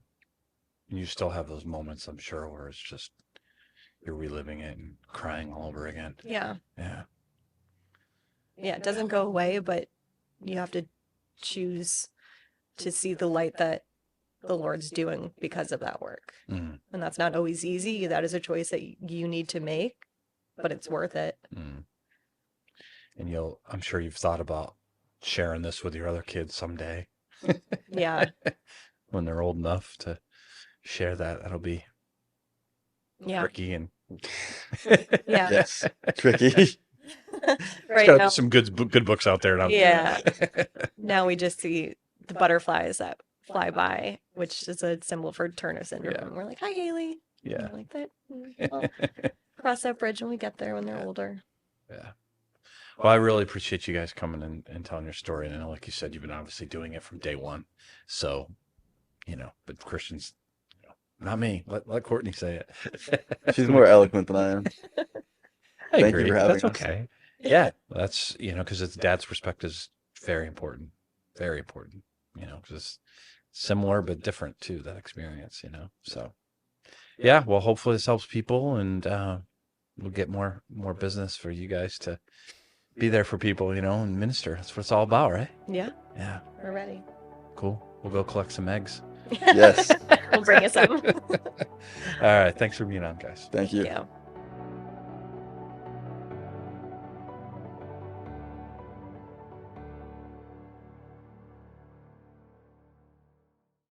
And you still have those moments, I'm sure, where it's just you're reliving it and crying all over again. Yeah. Yeah. Yeah, it doesn't go away, but you have to choose to see the light that the Lord's doing because of that work. Mm. And that's not always easy. That is a choice that you need to make, but it's worth it. Mm. And I'm sure you've thought about sharing this with your other kids someday. Yeah. When they're old enough to share that, that'll be tricky and Yeah. Yes, tricky. Right got now, some good books out there now. yeah. Now we just see the butterflies that fly by, which is a symbol for Turner syndrome. Yeah. And we're like, hi, Haley. Yeah. And like that. We'll cross that bridge when we get there when they're older. Yeah. Well, I really appreciate you guys coming and telling your story. And I know, like you said, you've been obviously doing it from day one. So, but Christians, not me. Let Kortni say it. She's more eloquent than I am. I Thank agree. you for having That's us. okay. Yeah. That's, because it's dad's perspective is very important. Very important, because it's similar but different too, that experience, So, yeah, well, hopefully this helps people and we'll get more business for you guys to be there for people, and minister. That's what it's all about, right? Yeah. Yeah. We're ready. Cool. We'll go collect some eggs. Yes. We'll bring you some. All right. Thanks for being on, guys. Thank you. Yeah.